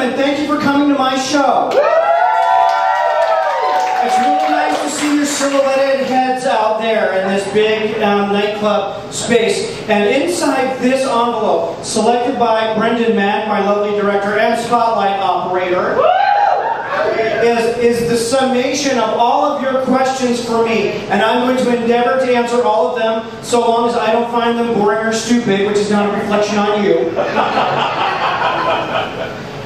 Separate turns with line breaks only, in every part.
Goodmann, thank you for coming to my show. It's really nice to see your silhouetted heads out there in this big nightclub space. And inside this envelope, selected by Brendan Mack, my lovely director and spotlight operator, is the summation of all of your questions for me. And I'm going to endeavor to answer all of them so long as I don't find them boring or stupid, which is not a reflection on you.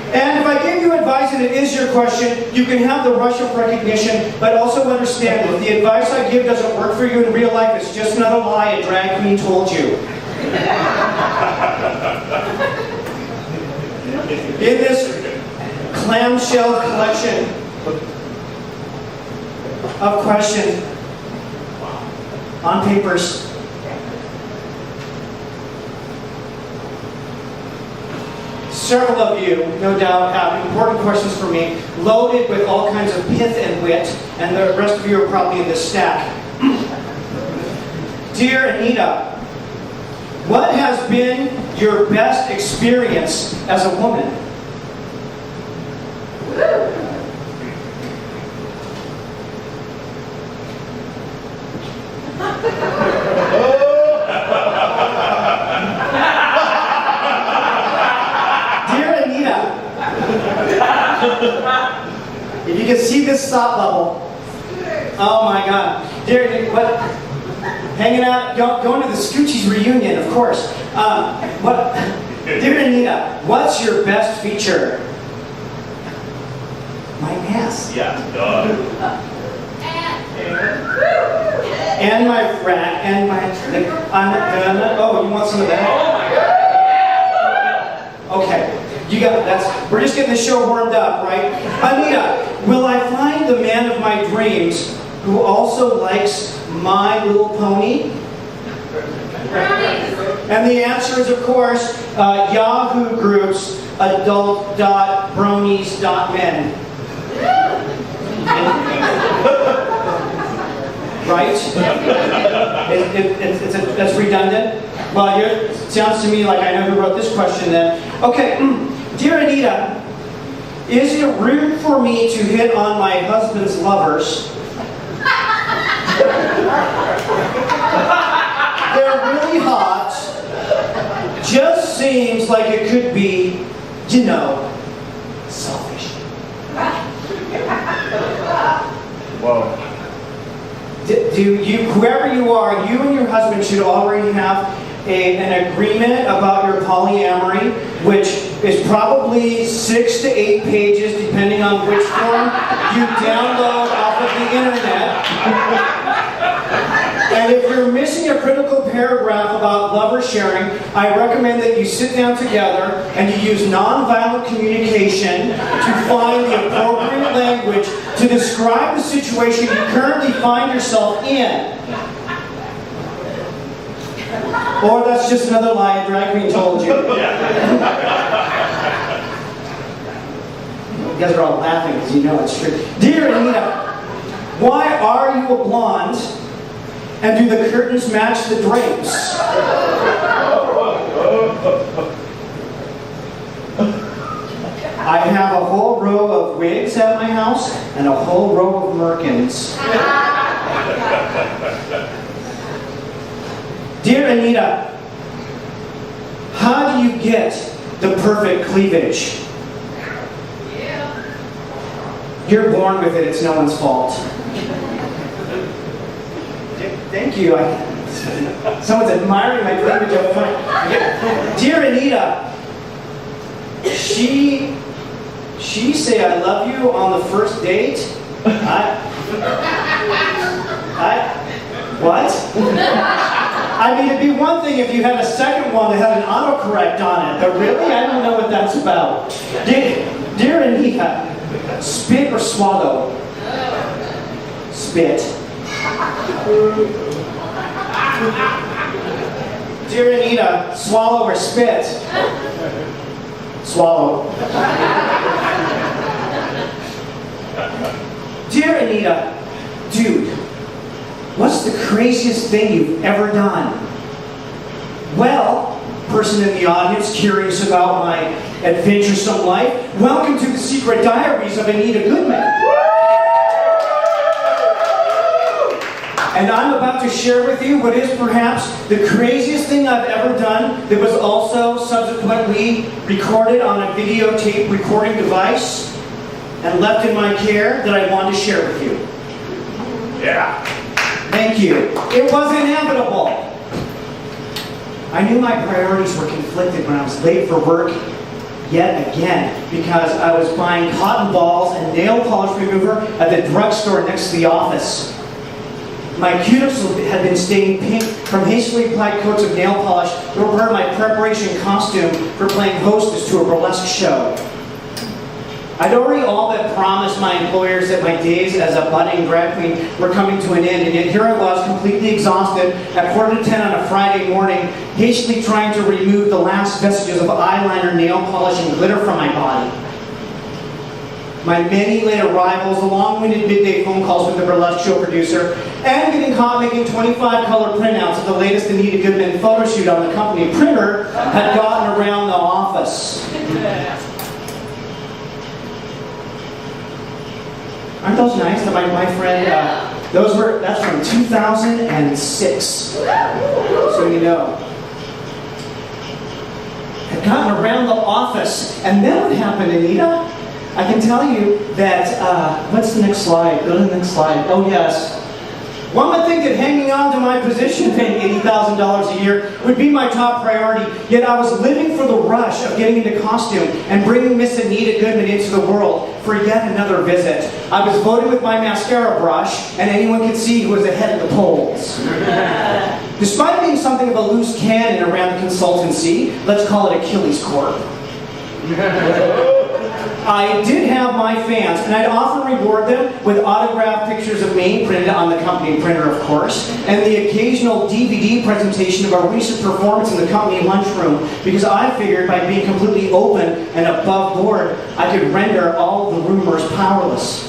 And if I give you advice and it is your question, you can have the rush of recognition, but also understand that if the advice I give doesn't work for you in real life, it's just another lie a drag queen told you. In this clamshell collection of questions on papers, several of you, no doubt, have important questions for me, loaded with all kinds of pith and wit, and the rest of you are probably in this stack. Dear Anita, what has been your best experience as a woman? If you can see this thought bubble, oh my God. Dear, what? Hanging out, going to the Scoochies reunion, of course. Dear Anita, what's your best feature? My ass.
Yeah, duh.
And my frat, and my, oh, you want some of that?
Oh my God.
Okay. You got that's. We're just getting the show warmed up, right? Anita, will I find the man of my dreams who also likes My Little Pony? And the answer is, of course, Yahoo Group's adult.bronies.men. Right? That's redundant? Well, it sounds to me like I know who wrote this question then. Okay, dear Anita, is it rude for me to hit on my husband's lovers? They're really hot. Just seems like it could be, you know, selfish.
Whoa.
Do you, whoever you are, you and your husband should already have an agreement about your polyamory, which is probably 6 to 8 pages, depending on which form you download off of the internet. And if you're missing a critical paragraph about lover sharing, I recommend that you sit down together and you use nonviolent communication to find the appropriate language to describe the situation you currently find yourself in. Or that's just another lie a drag queen told you. You guys are all laughing because you know it's true. Dear Anita, why are you a blonde? And do the curtains match the drapes? I have a whole row of wigs at my house and a whole row of merkins. Dear Anita, how do you get the perfect cleavage? You're born with it, it's no one's fault. Thank you. Someone's admiring my cleavage up front. Dear Anita, she say I love you on the first date? What? I mean, it'd be one thing if you had a second one that had an autocorrect on it, but really, I don't know what that's about. Dear Anita, spit or swallow? Spit. Dear Anita, swallow or spit? Swallow. Dear Anita, dude, what's the craziest thing you've ever done? Well, person in the audience curious about my adventuresome life. Welcome to the secret diaries of Anita Goodmann. And I'm about to share with you what is perhaps the craziest thing I've ever done that was also subsequently recorded on a videotape recording device and left in my care that I want to share with you.
Yeah.
Thank you. It was inevitable. I knew my priorities were conflicted when I was late for work yet again because I was buying cotton balls and nail polish remover at the drugstore next to the office. My cuticles had been stained pink from hastily applied coats of nail polish that were part of my preparation costume for playing hostess to a burlesque show. I'd already all but promised my employers that my days as a budding drag queen were coming to an end, and yet here I was, completely exhausted, at 9:45 on a Friday morning, hastily trying to remove the last vestiges of eyeliner, nail polish, and glitter from my body. My many late arrivals, the long-winded midday phone calls with the burlesque show producer, and getting caught making 25-color printouts of the latest Anita Goodmann photo shoot on the company printer had gotten around the office. Aren't those nice? That my friend, that's from 2006. So you know. Had gotten around the office. And then what happened, Anita? I can tell you that, what's the next slide? Go to the next slide. Oh, yes. One would think that hanging on to my position, paying $80,000 a year, would be my top priority. Yet I was living for the rush of getting into costume and bringing Miss Anita Goodmann into the world for yet another visit. I was voted with my mascara brush, and anyone could see who was ahead of the polls. Despite being something of a loose cannon around the consultancy, let's call it Achilles' Corp. I did have my fans, and I'd often reward them with autographed pictures of me, printed on the company printer, of course, and the occasional DVD presentation of our recent performance in the company lunchroom, because I figured by being completely open and above board, I could render all the rumors powerless.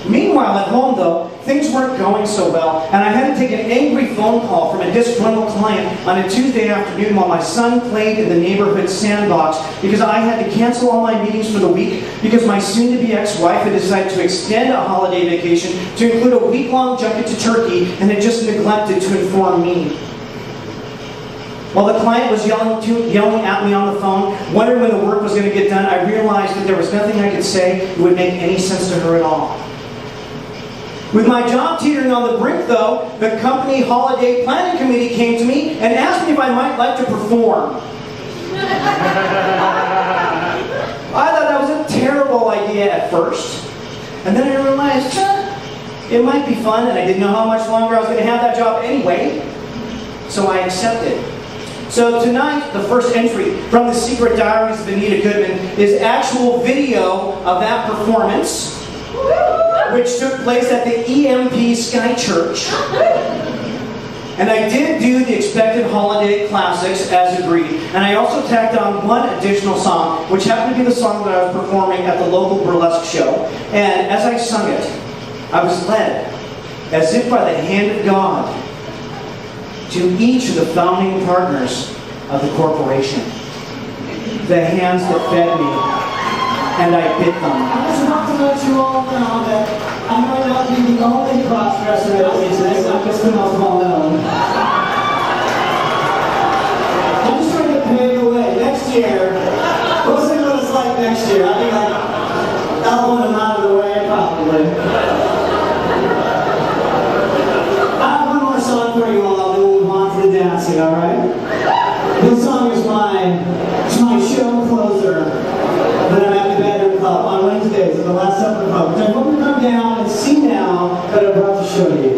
Meanwhile, at home, though, things weren't going so well, and I had to take an angry phone call from a disgruntled client on a Tuesday afternoon while my son played in the neighborhood sandbox because I had to cancel all my meetings for the week because my soon-to-be ex-wife had decided to extend a holiday vacation to include a week-long junket to Turkey and had just neglected to inform me. While the client was yelling at me on the phone, wondering when the work was going to get done, I realized that there was nothing I could say that would make any sense to her at all. With my job teetering on the brink, though, the company holiday planning committee came to me and asked me if I might like to perform. I thought that was a terrible idea at first. And then I realized, it might be fun, and I didn't know how much longer I was going to have that job anyway. So I accepted. So tonight, the first entry from the secret diaries of Anita Goodmann is actual video of that performance, which took place at the EMP Sky Church. And I did do the expected holiday classics as agreed. And I also tacked on one additional song, which happened to be the song that I was performing at the local burlesque show. And as I sung it, I was led, as if by the hand of God, to each of the founding partners of the corporation. The hands that fed me, and I bit them.
I just want to let you all know that I might not be the only cross-dresser that is this. I'm just the most well-known. I'm just trying to pave the way. Next year, we'll see what it's like next year. I think I'll want them out of the way, probably. I have one more song for you all, and then we'll move on to the dancing, alright? This song is my show closer that I'm at the Bedroom Club on Wednesdays at the Last Supper Club, which I hope you come down and see now that I'm about to show you.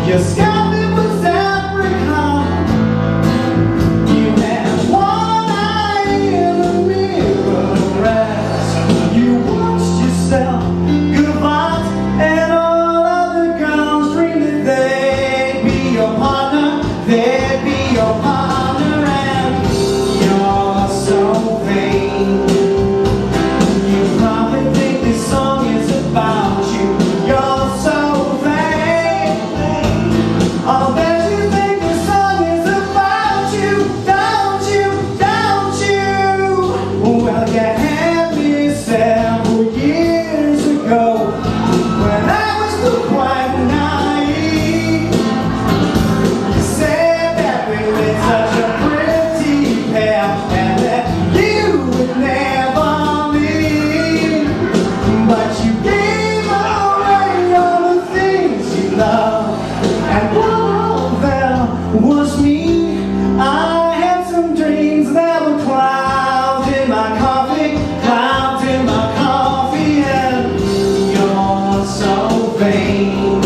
Your scalp was apricot. You had one
my coffee, clouds in my coffee, and you're so vain.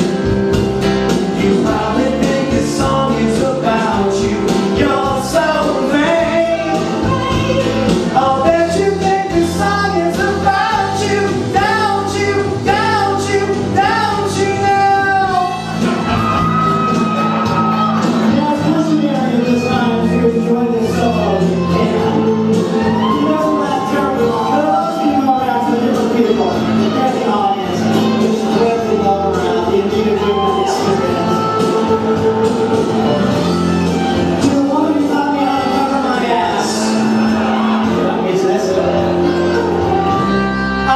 You probably think this song is about you. You're so vain. I'll bet you think this song is about you. Don't you, don't you, don't you know?
Now, it's customary at this time to enjoy this song. It doesn't last terribly long, but it allows me to go around to different people. There's the audience, which is really all around the Anita Goodmann experience. To the woman who taught me how to cover my ass. Is this?
I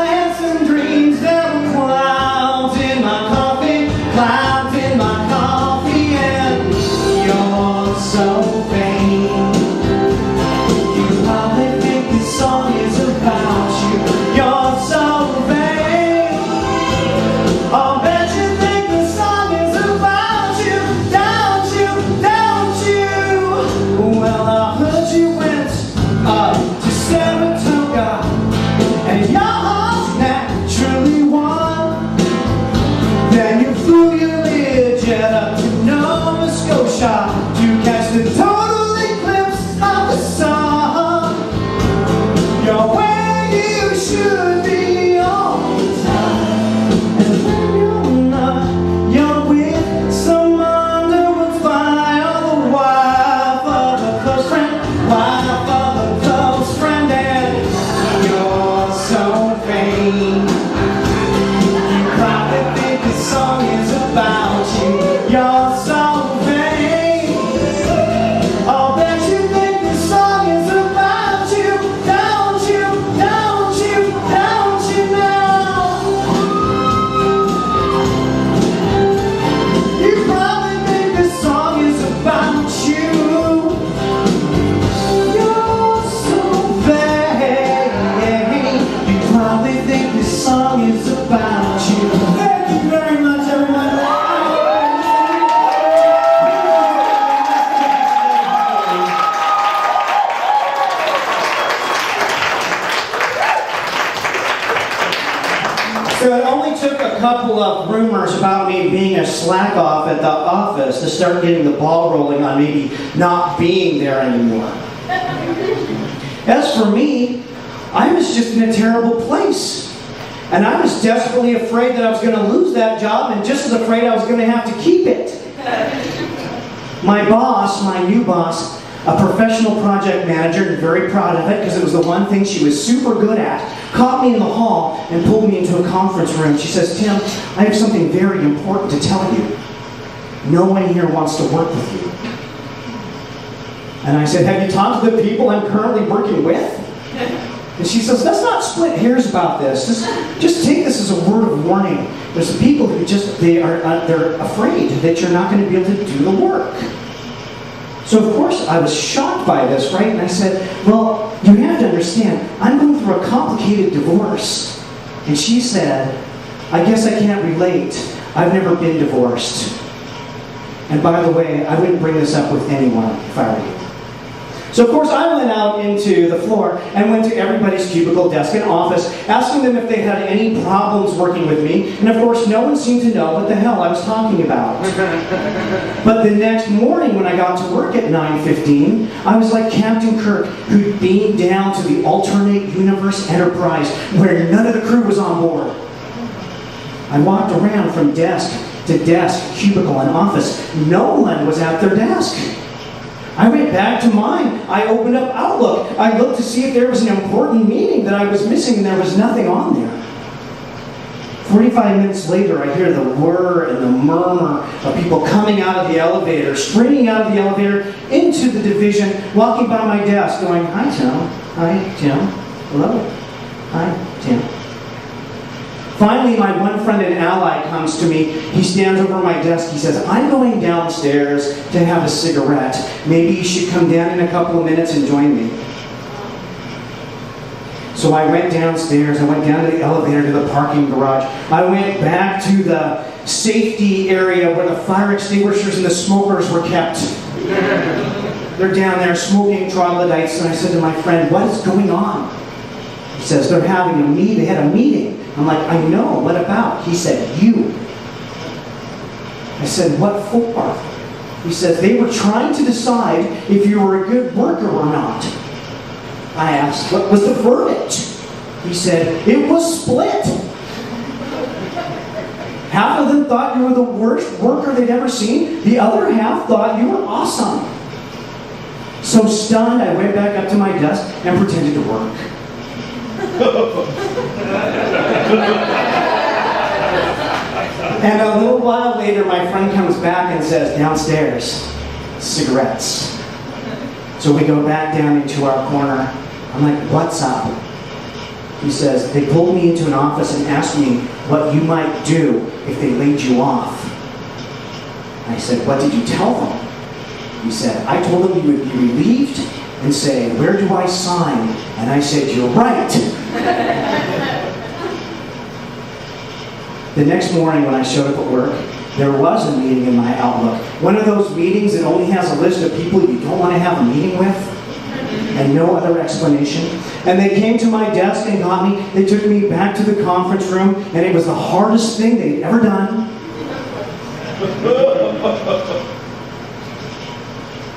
had some dreams, there were clouds in my coffee, clouds in my coffee, and you're so vain. You probably think this song is about you. You're so vain. I'll bet you think this song is about you. Don't you, don't you? Well, I heard you went to Saratoga, and your heart's naturally won. Then you flew your Learjet up to Nova Scotia to catch the total eclipse of the sun. You're where you should be all the time. And when you're not, you're with some Underwood fire, the wife of a close friend, wife of a close friend, and you're so vain. You probably think this song is about you. You're so vain. I'll bet you think this song is about you. Don't you, don't you, don't you know? You probably think this song is about you. You're so vain. You probably think this song is about you.
Thank you very much, everyone.
So it only took a couple of rumors about me being a slack off at the office to start getting the ball rolling on maybe not being there anymore. As for me, I was just in a terrible place. And I was desperately afraid that I was going to lose that job, and just as afraid I was going to have to keep it. My boss, my new boss, a professional project manager, and very proud of it because it was the one thing she was super good at, caught me in the hall and pulled me into a conference room. She says, "Tim, I have something very important to tell you. No one here wants to work with you." And I said, "Have you talked to the people I'm currently working with?" And she says, "Let's not split hairs about this. Just take this as a word of warning. There's some people who they're afraid that you're not going to be able to do the work." So of course I was shocked by this, right? And I said, "Well, you have to understand, I'm going through a complicated divorce." And she said, "I guess I can't relate. I've never been divorced. And by the way, I wouldn't bring this up with anyone if I were you." So of course I went out into the floor and went to everybody's cubicle, desk, and office, asking them if they had any problems working with me. And of course no one seemed to know what the hell I was talking about. But the next morning when I got to work at 9:15, I was like Captain Kirk, who beamed down to the alternate universe Enterprise, where none of the crew was on board. I walked around from desk to desk, cubicle, and office. No one was at their desk. I went back to mine. I opened up Outlook. I looked to see if there was an important meeting that I was missing, and there was nothing on there. 45 minutes later, I hear the whir and the murmur of people coming out of the elevator, springing out of the elevator into the division, walking by my desk, going, "Hi, Tim. Hi, Tim. Hello. Hi, Tim." Finally, my one friend and ally comes to me. He stands over my desk. He says, "I'm going downstairs to have a cigarette. Maybe you should come down in a couple of minutes and join me." So I went downstairs. I went down to the elevator to the parking garage. I went back to the safety area where the fire extinguishers and the smokers were kept. they're down there smoking troglodytes, and I said to my friend, what is going on? He says, they're having a meeting. They had a meeting. I'm like, I know, what about? He said, you. I said, what for? He says, they were trying to decide if you were a good worker or not. I asked, what was the verdict? He said, it was split. Half of them thought you were the worst worker they'd ever seen. The other half thought you were awesome. So stunned, I went back up to my desk and pretended to work. And a little while later, my friend comes back and says, downstairs, cigarettes. So we go back down into our corner. I'm like, what's up? He says, they pulled me into an office and asked me what you might do if they laid you off. I said, what did you tell them? He said, I told them you would be relieved and say, where do I sign? And I said, you're right. The next morning when I showed up at work, there was a meeting in my Outlook. One of those meetings that only has a list of people you don't want to have a meeting with and no other explanation. And they came to my desk and got me. They took me back to the conference room, and it was the hardest thing they'd ever done.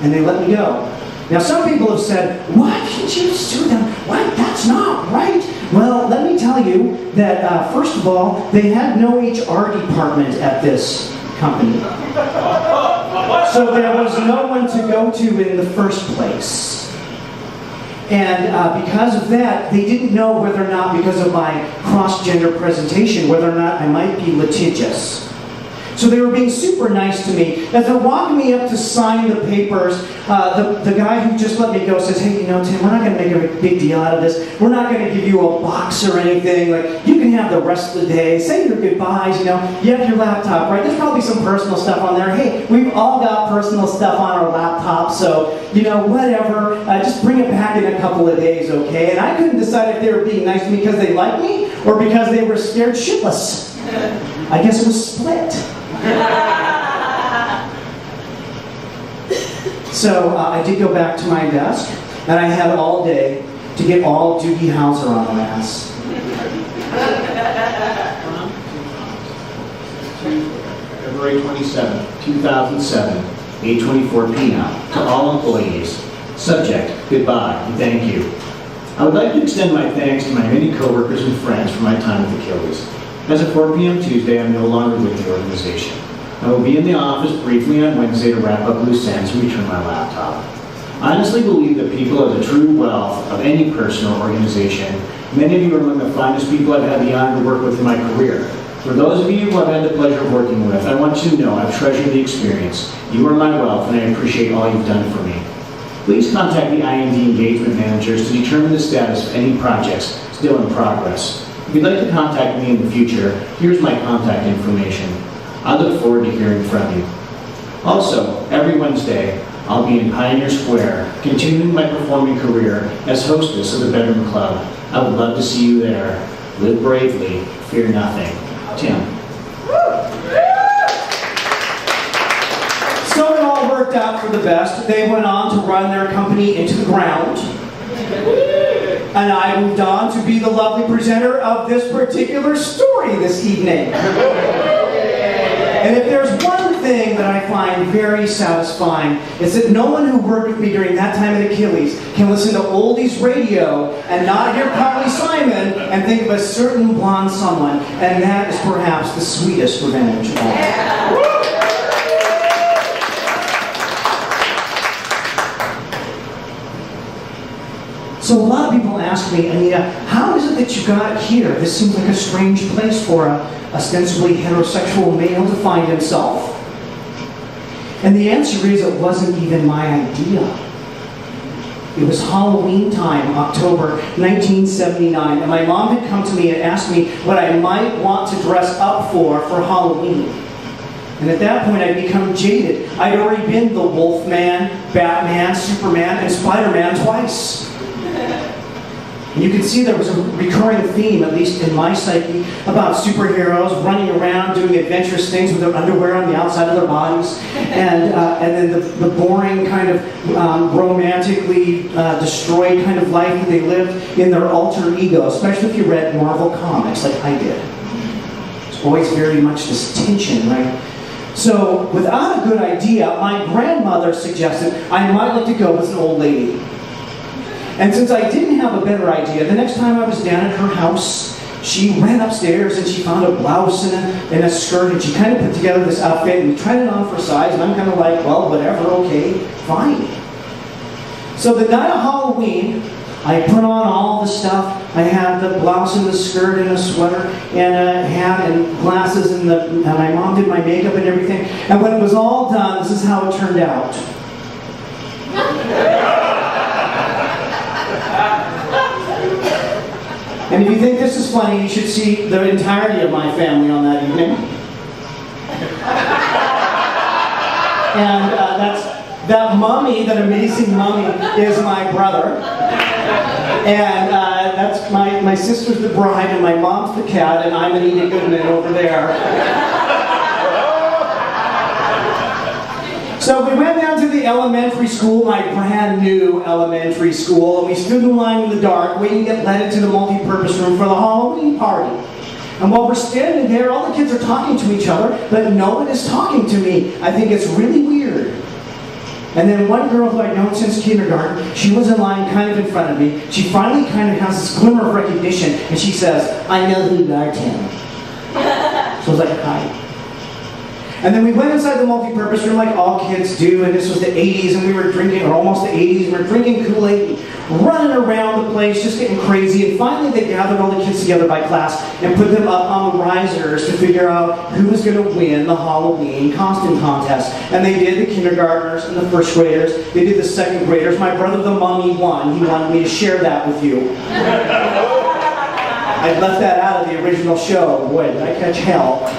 And they let me go. Now, some people have said, why can't you sue them? What? That's not right. Well, let me tell you that, first of all, they had no HR department at this company. So there was no one to go to in the first place. And because of that, they didn't know whether or not, because of my cross-gender presentation, whether or not I might be litigious. So they were being super nice to me. As they're walking me up to sign the papers, the guy who just let me go says, hey, you know, Tim, we're not going to make a big deal out of this. We're not going to give you a box or anything. Like, you can have the rest of the day. Say your goodbyes, you know. You have your laptop, right? There's probably some personal stuff on there. Hey, we've all got personal stuff on our laptop, so, you know, whatever. Just bring it back in a couple of days, okay? And I couldn't decide if they were being nice to me because they liked me or because they were scared shitless. I guess it was split. So I did go back to my desk, and I had all day to get all Doogie Howser on my ass.
February 27, 2007, 8:24 p.m. To all employees. Subject, goodbye and thank you. I would like to extend my thanks to my many coworkers and friends for my time with Achilles. As of 4 p.m. Tuesday, I'm no longer with the organization. I will be in the office briefly on Wednesday to wrap up loose ends and return my laptop. I honestly believe that people are the true wealth of any person or organization. Many of you are among the finest people I've had the honor to work with in my career. For those of you who I've had the pleasure of working with, I want you to know I've treasured the experience. You are my wealth, and I appreciate all you've done for me. Please contact the IND engagement managers to determine the status of any projects still in progress. If you'd like to contact me in the future, here's my contact information. I look forward to hearing from you. Also, every Wednesday, I'll be in Pioneer Square, continuing my performing career as hostess of the Bedroom Club. I would love to see you there. Live bravely, fear nothing. Tim.
So it all worked out for the best. They went on to run their company into the ground. And I moved on to be the lovely presenter of this particular story this evening. And if there's one thing that I find very satisfying, it's that no one who worked with me during that time at Achilles can listen to oldies radio and not hear Carly Simon and think of a certain blonde someone. And that is perhaps the sweetest revenge of all. So a lot of people ask me, Anita, how is it that you got here? This seems like a strange place for a ostensibly heterosexual male to find himself. And the answer is it wasn't even my idea. It was Halloween time, October 1979, and my mom had come to me and asked me what I might want to dress up for Halloween. And at that point, I'd become jaded. I'd already been the Wolfman, Batman, Superman, and Spider-Man twice. And you can see there was a recurring theme, at least in my psyche, about superheroes running around doing adventurous things with their underwear on the outside of their bodies, and then the boring kind of romantically destroyed kind of life that they lived in their alter ego, especially if you read Marvel comics like I did. It's always very much this tension, right? So, without a good idea, my grandmother suggested I might like to go with an old lady. And since I didn't have a better idea, the next time I was down at her house, she ran upstairs and she found a blouse and a skirt, and she kind of put together this outfit, and we tried it on for size, and I'm kind of like, well, whatever, okay, fine. So the night of Halloween, I put on all the stuff. I had the blouse and the skirt and a sweater and a hat and glasses, and my mom did my makeup and everything. And when it was all done, this is how it turned out. And if you think this is funny, you should see the entirety of my family on that evening. And that mummy, that amazing mummy, is my brother. And that's my sister's the bride, and my mom's the cat, and I'm Anita Goodmann over there. So we went down to the elementary school, my brand new elementary school, and we stood in line in the dark, waiting to get led into the multi-purpose room for the Halloween party. And while we're standing there, all the kids are talking to each other, but no one is talking to me. I think it's really weird. And then one girl who I'd known since kindergarten, she was in line kind of in front of me. She finally kind of has this glimmer of recognition, and she says, "I know who you are, Tim." So I was like, "Hi." And then we went inside the multi-purpose room like all kids do, and this was the 80s, and we were drinking, or almost the 80s, and we were drinking Kool-Aid, running around the place, just getting crazy, and finally they gathered all the kids together by class and put them up on the risers to figure out who was going to win the Halloween costume contest. And they did the kindergartners and the first graders, they did the second graders. My brother the mummy won. He wanted me to share that with you. I left that out of the original show. Boy, did I catch hell.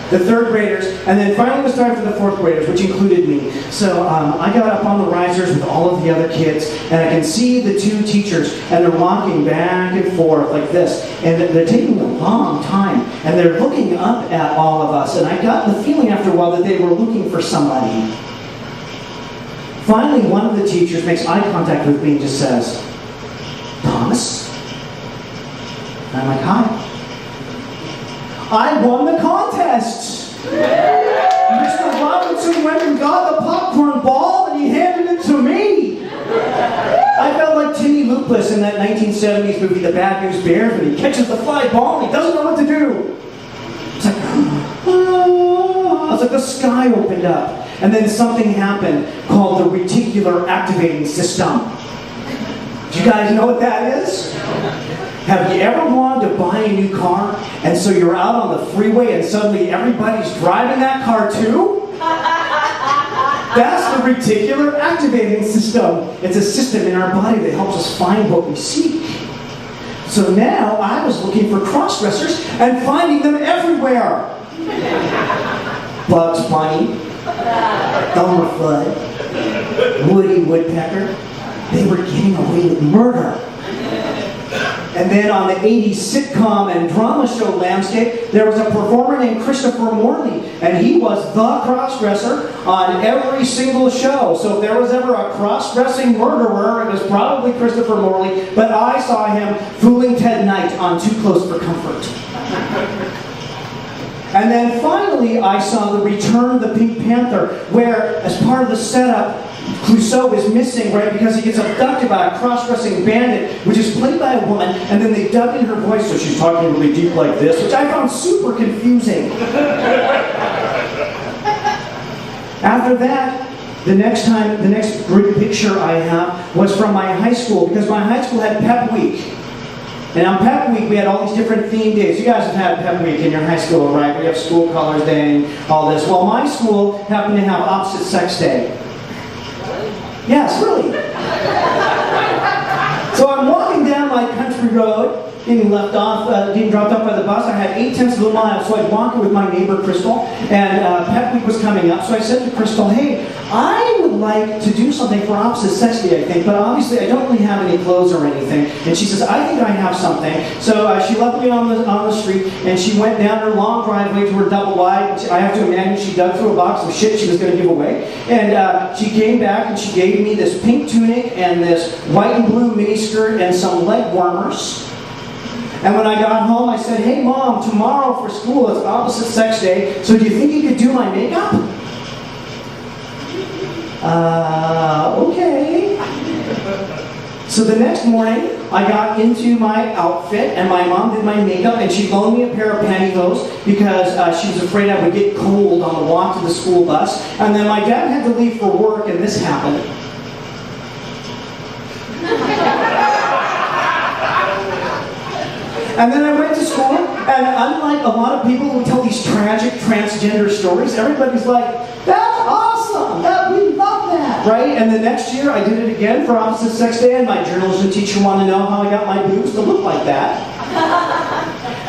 The third graders, and then finally it was time for the fourth graders, which included me. So I got up on the risers with all of the other kids, and I can see the two teachers, and they're walking back and forth like this, and they're taking a long time, and they're looking up at all of us, and I got the feeling after a while that they were looking for somebody. Finally, one of the teachers makes eye contact with me and just says, "Thomas?" And I'm like, "Hi." I won the contest! Mr. Robinson went and got the popcorn ball and he handed it to me! I felt like Timmy Lupus in that 1970s movie, The Bad News Bears, when he catches the fly ball and he doesn't know what to do. It's like, oh. It's like the sky opened up. And then something happened called the reticular activating system. Do you guys know what that is? Have you ever wanted to buy a new car, and so you're out on the freeway and suddenly everybody's driving that car too? That's the reticular activating system. It's a system in our body that helps us find what we seek. So now I was looking for cross-dressers and finding them everywhere. Bugs Bunny, Elmer Fudd, Woody Woodpecker, they were getting away with murder. And then on the 80s sitcom and drama show landscape, there was a performer named Christopher Morley, and he was the cross-dresser on every single show. So if there was ever a cross-dressing murderer, it was probably Christopher Morley, but I saw him fooling Ted Knight on Too Close for Comfort. And then finally, I saw the Return of the Pink Panther, where, as part of the setup, Clouseau is missing, right, because he gets abducted by a cross-dressing bandit, which is played by a woman, and then they dub in her voice, so she's talking really deep like this, which I found super confusing. After that, the next group picture I have was from my high school, because my high school had Pep Week. And on Pep Week, we had all these different theme days. You guys have had Pep Week in your high school, right? We have School Colors Day and all this. Well, my school happened to have Opposite Sex Day. Yes, really. So I'm walking down my country road, getting dropped off by the bus. I had 8/10 of a mile, so I'd walk with my neighbor Crystal, and Pep Week was coming up. So I said to Crystal, "Hey, I would like to do something for opposite sex day, I think, but obviously I don't really have any clothes or anything. And she says, I think I have something. So she left me on the street, and she went down her long driveway to her double wide. I have to imagine she dug through a box of shit she was going to give away. And she came back and she gave me this pink tunic and this white and blue miniskirt and some leg warmers. And when I got home, I said, hey, Mom, tomorrow for school it's opposite sex day, so do you think you could do my makeup? Okay. So the next morning, I got into my outfit, and my mom did my makeup, and she loaned me a pair of pantyhose because she was afraid I would get cold on the walk to the school bus. And then my dad had to leave for work, and this happened. And then I went to school, and unlike a lot of people who tell these tragic transgender stories, everybody's like, that's awesome, we love that, right? And the next year I did it again for opposite sex day, and my journalism teacher wanted to know how I got my boobs to look like that.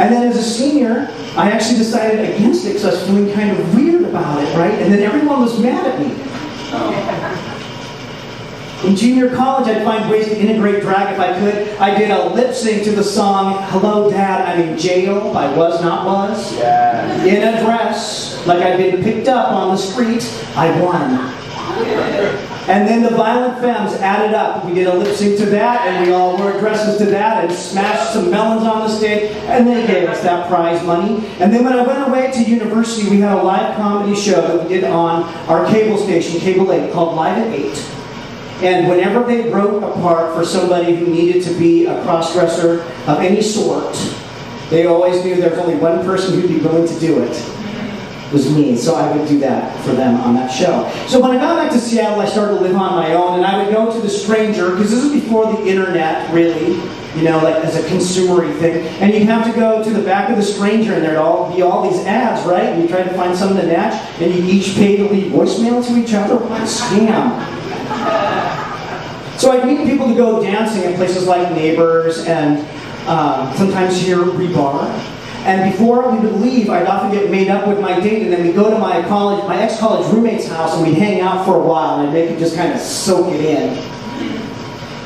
And then as a senior, I actually decided against it because I was feeling kind of weird about it, right? And then everyone was mad at me. In junior college, I'd find ways to integrate drag if I could. I did a lip sync to the song Hello Dad, I'm in Jail by Was Not Was.
Yeah.
In a dress, like I'd been picked up on the street, I won. And then the Violent Femmes added up. We did a lip sync to that, and we all wore dresses to that and smashed some melons on the stage, and they gave us that prize money. And then when I went away to university, we had a live comedy show that we did on our cable station, Cable 8, called Live at 8. And whenever they wrote a part for somebody who needed to be a cross-dresser of any sort, they always knew there was only one person who'd be willing to do it. It was me, so I would do that for them on that show. So when I got back to Seattle, I started to live on my own, and I would go to The Stranger, because this was before the internet, really, you know, like as a consumery thing. And you'd have to go to the back of The Stranger, and there'd be all these ads, right? And you try to find something to match, and you each pay to leave voicemail to each other. What a scam. So I'd meet people to go dancing in places like Neighbors and sometimes here Rebar. And before we would leave, I'd often get made up with my date, and then we'd go to my ex-college roommate's house, and we'd hang out for a while, and I'd make him just kind of soak it in.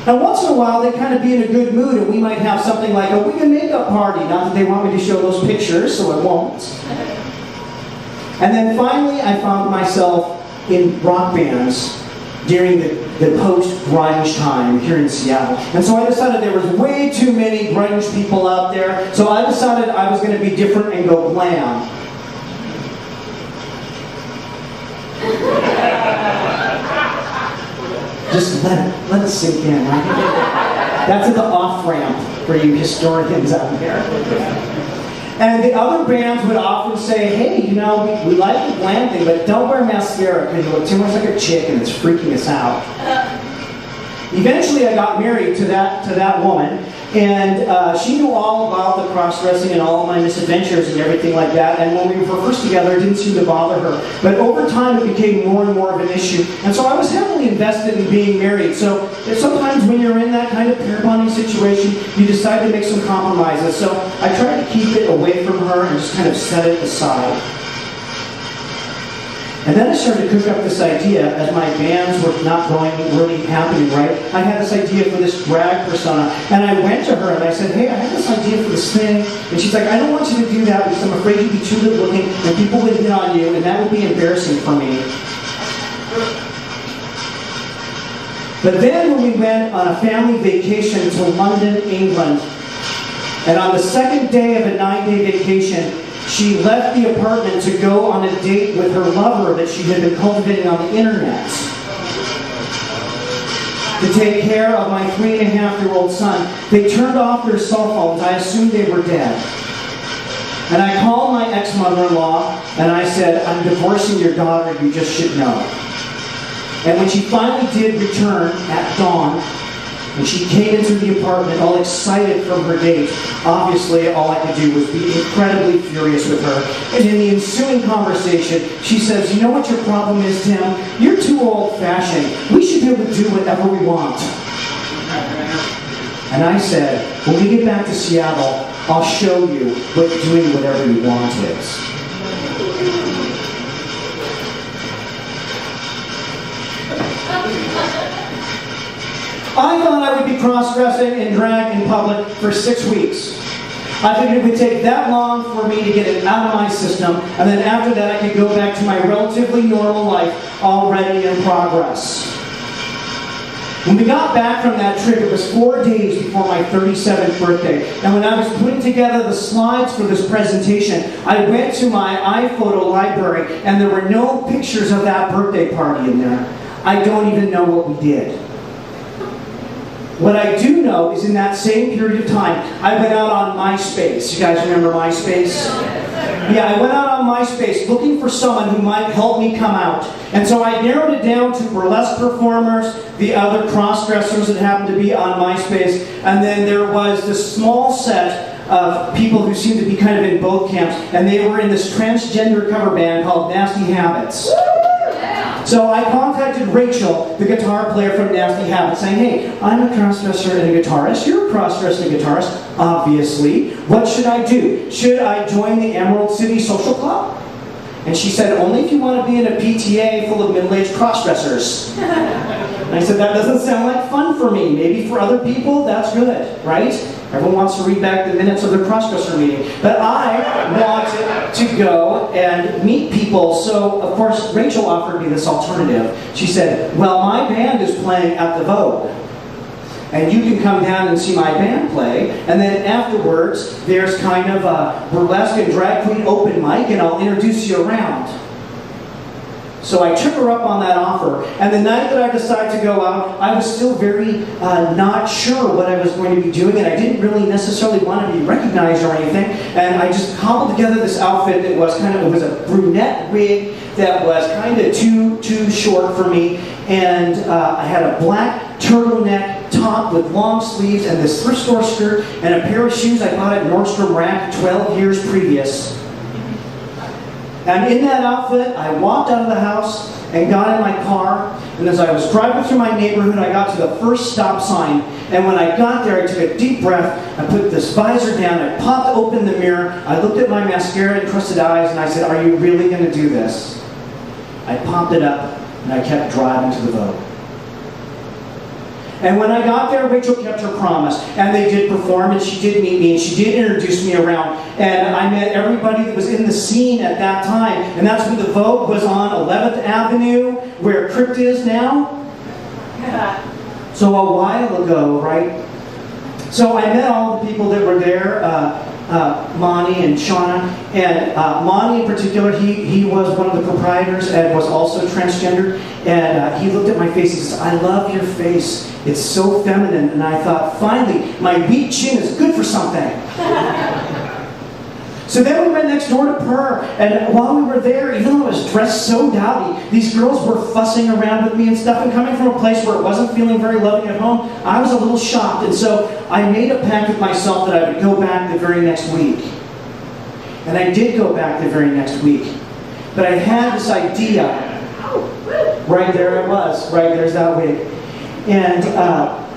Now once in a while, they'd kind of be in a good mood, and we might have something like a wig and makeup party. Not that they want me to show those pictures, so I won't. And then finally, I found myself in rock bands during the post-grunge time here in Seattle. And so I decided there was way too many grunge people out there, so I decided I was going to be different and go glam. Just let it sink in, right? That's at the off-ramp for you historians out there. And the other bands would often say, hey, you know, we like the glam thing, but don't wear mascara because you look too much like a chick and it's freaking us out. Eventually I got married to that woman, and she knew all about the cross-dressing and all of my misadventures and everything like that, and when we were first together it didn't seem to bother her. But over time it became more and more of an issue, and so I was heavily invested in being married. So sometimes when you're in that kind of pair bonding situation, you decide to make some compromises. So I tried to keep it away from her and just kind of set it aside. And then I started to cook up this idea as my bands were not really happening right. I had this idea for this drag persona, and I went to her and I said, hey, I have this idea for this thing. And she's like, I don't want you to do that because I'm afraid you'd be too good looking and people would hit on you, and that would be embarrassing for me. But then when we went on a family vacation to London, England, and on the second day of a 9-day vacation, she left the apartment to go on a date with her lover that she had been cultivating on the internet to take care of my 3.5-year-old son. They turned off their cell phones. I assumed they were dead. And I called my ex-mother-in-law and I said, I'm divorcing your daughter, you just should know. And when she finally did return at dawn, and she came into the apartment all excited from her date, obviously all I could do was be incredibly furious with her. And in the ensuing conversation, she says, you know what your problem is, Tim? You're too old-fashioned. We should be able to do whatever we want. And I said, when we get back to Seattle, I'll show you what doing whatever you want is. I thought I would be cross-dressing and drag in public for 6 weeks. I figured it would take that long for me to get it out of my system, and then after that I could go back to my relatively normal life, already in progress. When we got back from that trip, it was 4 days before my 37th birthday, and when I was putting together the slides for this presentation, I went to my iPhoto library, and there were no pictures of that birthday party in there. I don't even know what we did. What I do know is in that same period of time, I went out on MySpace. You guys remember MySpace? Yeah, I went out on MySpace looking for someone who might help me come out. And so I narrowed it down to burlesque performers, the other cross-dressers that happened to be on MySpace, and then there was this small set of people who seemed to be kind of in both camps, and they were in this transgender cover band called Nasty Habits. So I contacted Rachel, the guitar player from Nasty Habits, saying, hey, I'm a crossdresser and a guitarist. You're a crossdresser and a guitarist, obviously. What should I do? Should I join the Emerald City Social Club? And she said, only if you want to be in a PTA full of middle-aged crossdressers. And I said, that doesn't sound like fun for me. Maybe for other people, that's good, right? Everyone wants to read back the minutes of their crossdresser meeting. But I wanted to go and meet people, so of course Rachel offered me this alternative. She said, well, my band is playing at the Vogue, and you can come down and see my band play, and then afterwards there's kind of a burlesque and drag queen open mic, and I'll introduce you around. So I took her up on that offer, and the night that I decided to go out, I was still very not sure what I was going to be doing, and I didn't really necessarily want to be recognized or anything, and I just cobbled together this outfit that was it was a brunette wig that was kind of too short for me, and I had a black turtleneck top with long sleeves and this thrift store skirt and a pair of shoes I bought at Nordstrom Rack 12 years previous. And in that outfit, I walked out of the house and got in my car, and as I was driving through my neighborhood, I got to the first stop sign, and when I got there, I took a deep breath, I put this visor down, I popped open the mirror, I looked at my mascara and crusted eyes, and I said, are you really going to do this? I popped it up, and I kept driving to the Vogue. And when I got there, Rachel kept her promise, and they did perform, and she did meet me, and she did introduce me around, and I met everybody that was in the scene at that time, and that's when the Vogue was on 11th Avenue, where Crypt is now. So a while ago, right? So I met all the people that were there, Monty and Shauna, and Monty in particular, he was one of the proprietors and was also transgender, and he looked at my face and says, I love your face, it's so feminine, and I thought, finally, my weak chin is good for something. So then we went next door to Purr, and while we were there, even though I was dressed so dowdy, these girls were fussing around with me and stuff, and coming from a place where it wasn't feeling very loving at home, I was a little shocked, and so I made a pact with myself that I would go back the very next week. And I did go back the very next week. But I had this idea, right there it was, right there's that wig. And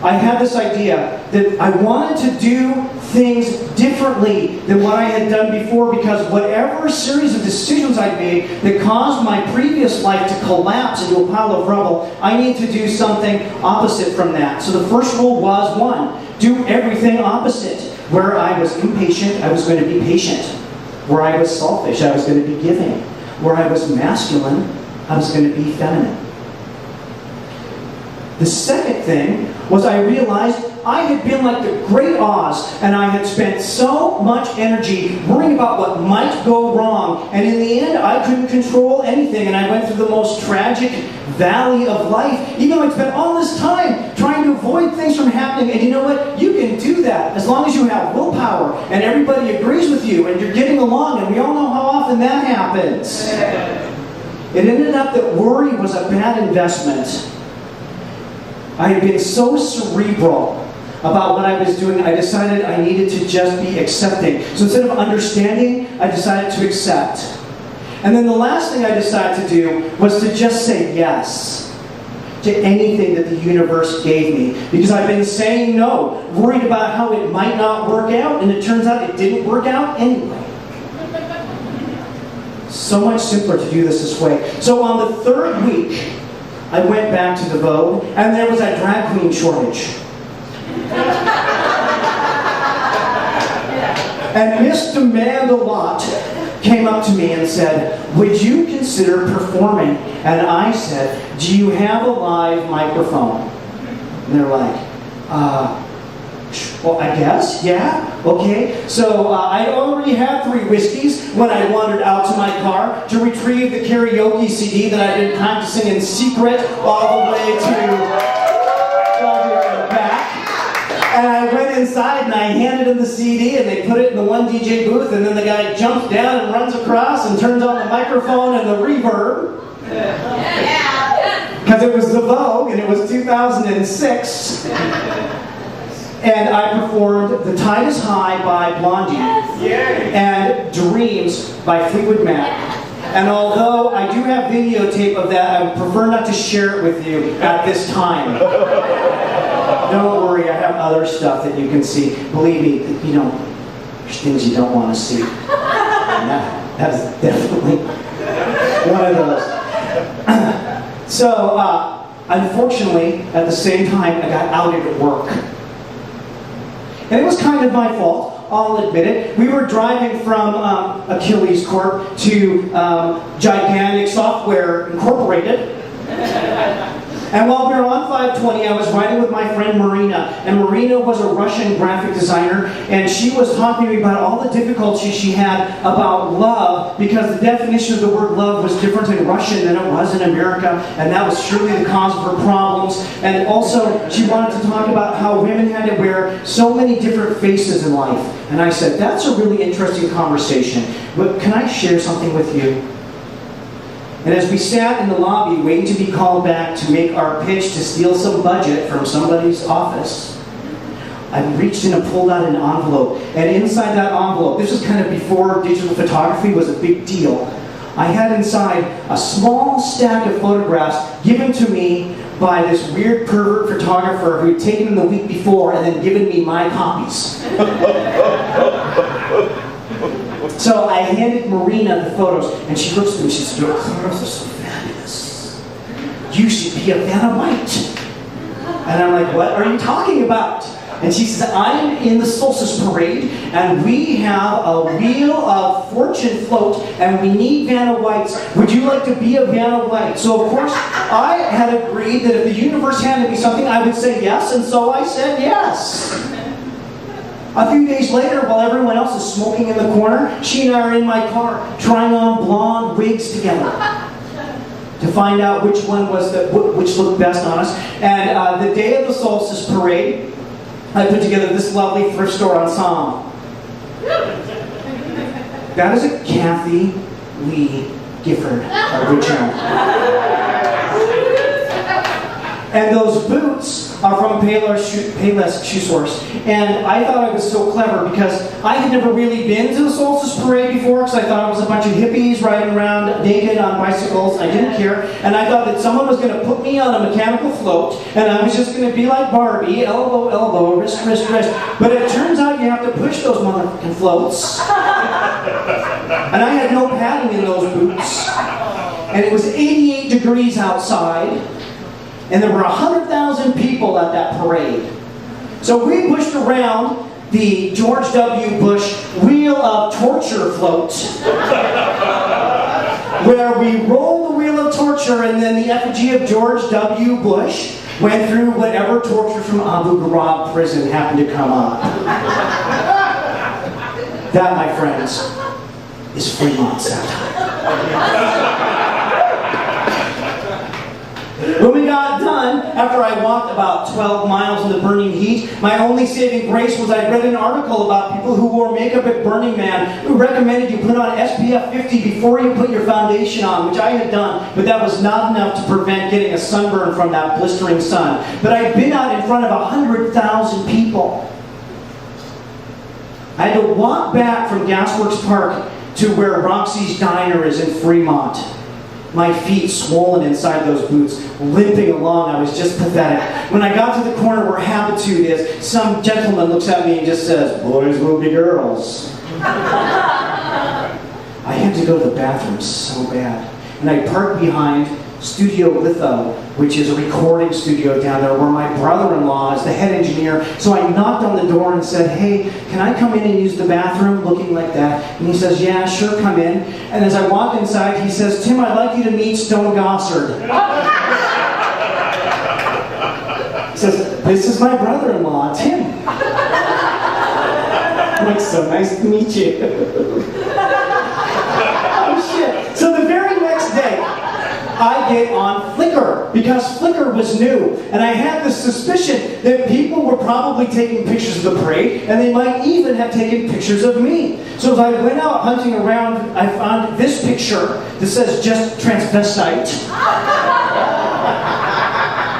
I had this idea that I wanted to do things differently than what I had done before, because whatever series of decisions I made that caused my previous life to collapse into a pile of rubble, I need to do something opposite from that. So the first rule was, one, do everything opposite. Where I was impatient, I was going to be patient. Where I was selfish, I was going to be giving. Where I was masculine, I was going to be feminine. The second thing was I realized I had been like the Great Oz, and I had spent so much energy worrying about what might go wrong, and in the end I couldn't control anything, and I went through the most tragic valley of life, even though I spent all this time trying to avoid things from happening. And you know what? You can do that as long as you have willpower, and everybody agrees with you, and you're getting along, and we all know how often that happens. It ended up that worry was a bad investment. I had been so cerebral about what I was doing, I decided I needed to just be accepting. So instead of understanding, I decided to accept. And then the last thing I decided to do was to just say yes to anything that the universe gave me. Because I've been saying no, worried about how it might not work out, and it turns out it didn't work out anyway. So much simpler to do this way. So on the third week I went back to the Vogue, and there was a drag queen shortage. And Miss Demand a Lot came up to me and said, would you consider performing? And I said, do you have a live microphone? And they're like, well, I guess, yeah, okay. So I already had 3 whiskeys when I wandered out to my car to retrieve the karaoke CD that I'd been practicing in secret all the way to the back. And I went inside and I handed them the CD and they put it in the one DJ booth, and then the guy jumps down and runs across and turns on the microphone and the reverb. Because it was the Vogue and it was 2006. And I performed The Tide is High by Blondie and Dreams by Fleetwood Mac. And although I do have videotape of that, I would prefer not to share it with you at this time. Don't worry, I have other stuff that you can see. Believe me, you know, there's things you don't want to see. And that's definitely one of those. So, unfortunately, at the same time, I got outed at work. And it was kind of my fault, I'll admit it. We were driving from Achilles Corp to Gigantic Software Incorporated. And while we were on 520, I was riding with my friend Marina. And Marina was a Russian graphic designer. And she was talking to me about all the difficulties she had about love, because the definition of the word love was different in Russian than it was in America. And that was surely the cause of her problems. And also, she wanted to talk about how women had to wear so many different faces in life. And I said, that's a really interesting conversation. But can I share something with you? And as we sat in the lobby waiting to be called back to make our pitch to steal some budget from somebody's office, I reached in and pulled out an envelope. And inside that envelope, this was kind of before digital photography was a big deal, I had inside a small stack of photographs given to me by this weird pervert photographer who had taken them the week before and then given me my copies. So I handed Marina the photos, and she looks at me and she says, your photos are so fabulous. You should be a Vanna White. And I'm like, what are you talking about? And she says, I'm in the Solstice Parade, and we have a Wheel of Fortune float, and we need Vanna Whites. Would you like to be a Vanna White? So of course, I had agreed that if the universe handed me something, I would say yes, and so I said yes. A few days later, while everyone else is smoking in the corner, she and I are in my car trying on blonde wigs together to find out which one was which looked best on us. And the day of the Solstice Parade, I put together this lovely thrift store ensemble. That is a Kathy Lee Gifford original. And those boots are from Payless Shoe Source. And I thought I was so clever because I had never really been to the Solstice Parade before, because I thought it was a bunch of hippies riding around naked on bicycles. I didn't care. And I thought that someone was going to put me on a mechanical float, and I was just going to be like Barbie, elbow, elbow, wrist, wrist, wrist. But it turns out you have to push those motherfucking floats. And I had no padding in those boots. And it was 88 degrees outside. And there were 100,000 people at that parade. So we pushed around the George W. Bush Wheel of Torture float, where we rolled the Wheel of Torture, and then the effigy of George W. Bush went through whatever torture from Abu Ghraib prison happened to come up. That, my friends, is Fremont satire. When we got done, after I walked about 12 miles in the burning heat, my only saving grace was I read an article about people who wore makeup at Burning Man, who recommended you put on SPF 50 before you put your foundation on, which I had done, but that was not enough to prevent getting a sunburn from that blistering sun. But I'd been out in front of 100,000 people. I had to walk back from Gasworks Park to where Roxy's Diner is in Fremont. My feet swollen inside those boots, limping along. I was just pathetic. When I got to the corner where Habitude is, some gentleman looks at me and just says, boys will be girls. I had to go to the bathroom so bad. And I parked behind Studio Litho, which is a recording studio down there where my brother-in-law is the head engineer. So I knocked on the door and said, hey, can I come in and use the bathroom? Looking like that. And he says, yeah, sure, come in. And as I walk inside, he says, Tim, I'd like you to meet Stone Gossard. He says, this is my brother-in-law, Tim. I'm like, so nice to meet you. Oh, shit. So the very next day, I get on Flickr, because Flickr was new, and I had this suspicion that people were probably taking pictures of the parade, and they might even have taken pictures of me. So as I went out hunting around, I found this picture that says, just transvestite.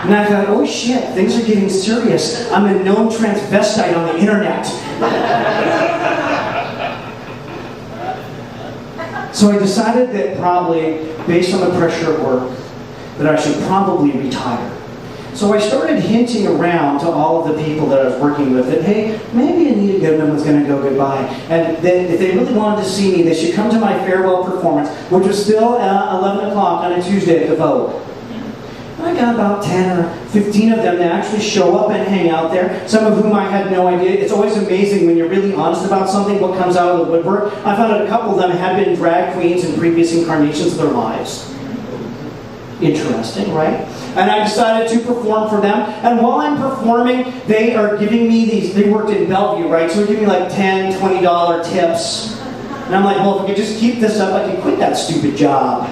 And I thought, oh shit, things are getting serious. I'm a known transvestite on the internet. So I decided that probably, based on the pressure of work, that I should probably retire. So I started hinting around to all of the people that I was working with that, hey, maybe Anita Goodmann was going to go goodbye. And then if they really wanted to see me, they should come to my farewell performance, which was still at 11 o'clock on a Tuesday at the Vogue. I got about 10 or 15 of them that actually show up and hang out there, some of whom I had no idea. It's always amazing when you're really honest about something, what comes out of the woodwork. I found out a couple of them had been drag queens in previous incarnations of their lives. Interesting, right? And I decided to perform for them. And while I'm performing, they are giving me these, they worked in Bellevue, right? So they're giving me like $10, $20 tips. And I'm like, well, if I could just keep this up, I could quit that stupid job.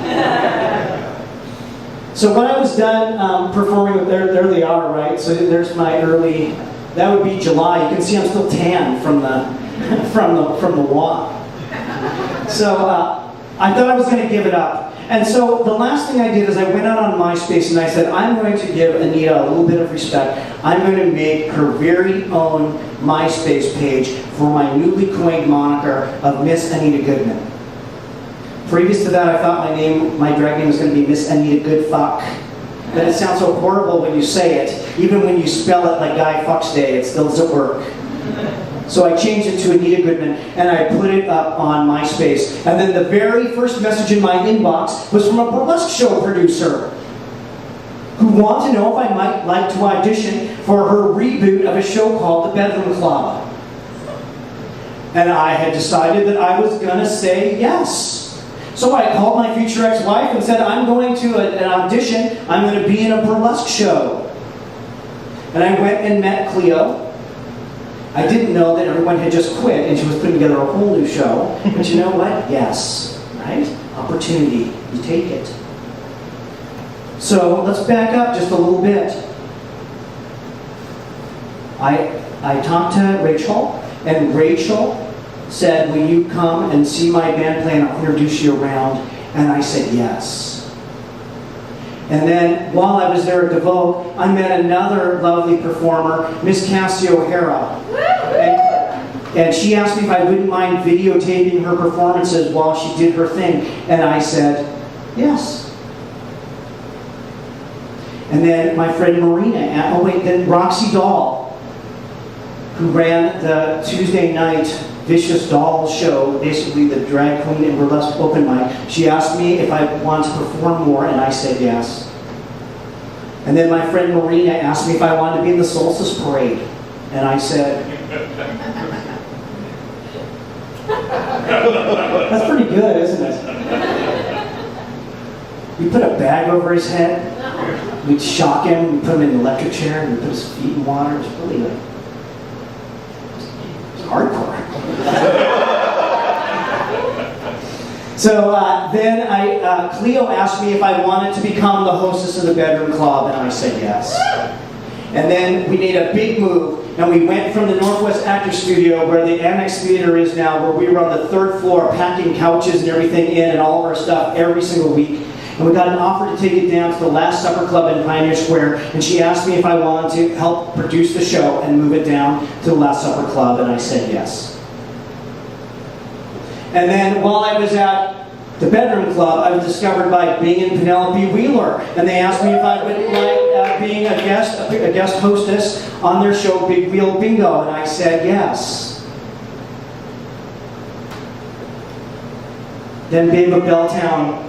So when I was done performing with, there they are, right? So there's my early, that would be July. You can see I'm still tan from the, from the walk. So I thought I was going to give it up. And so the last thing I did is I went out on MySpace and I said, I'm going to give Anita a little bit of respect. I'm going to make her very own MySpace page for my newly coined moniker of Miss Anita Goodmann. Previous to that, I thought my drag name was going to be Miss Anita Goodfuck. But it sounds so horrible when you say it. Even when you spell it like Guy Fawkes Day, it still doesn't work. So I changed it to Anita Goodmann, and I put it up on MySpace. And then the very first message in my inbox was from a burlesque show producer who wanted to know if I might like to audition for her reboot of a show called The Bedroom Club. And I had decided that I was going to say yes. So I called my future ex-wife and said, I'm going to an audition. I'm going to be in a burlesque show. And I went and met Cleo. I didn't know that everyone had just quit and she was putting together a whole new show. But you know what? Yes. Right? Opportunity. You take it. So let's back up just a little bit. I talked to Rachel, and Rachel said, will you come and see my band play and I'll introduce you around? And I said yes. And then while I was there at the Vogue, I met another lovely performer, Miss Cassie O'Hara. And she asked me if I wouldn't mind videotaping her performances while she did her thing. And I said yes. And then my friend Marina, then Roxy Doll, who ran the Tuesday night Vicious Doll show, basically the drag queen and burlesque open mic. She asked me if I wanted to perform more, and I said yes. And then my friend Marina asked me if I wanted to be in the Solstice Parade, and I said, that's pretty good, isn't it? We put a bag over his head, we'd shock him, we'd put him in an electric chair, and we'd put his feet in water. It was really good. Hardcore. So then Cleo asked me if I wanted to become the hostess of the Bedroom Club, and I said yes. And then we made a big move, and we went from the Northwest Actor Studio, where the Annex Theater is now, where we were on the 3rd floor packing couches and everything in and all of our stuff every single week. And we got an offer to take it down to the Last Supper Club in Pioneer Square, and she asked me if I wanted to help produce the show and move it down to the Last Supper Club, and I said yes. And then while I was at the Bedroom Club, I was discovered by Bing and Penelope Wheeler, and they asked me if I would like being a guest hostess on their show Big Wheel Bingo, and I said yes. Then Babe of Belltown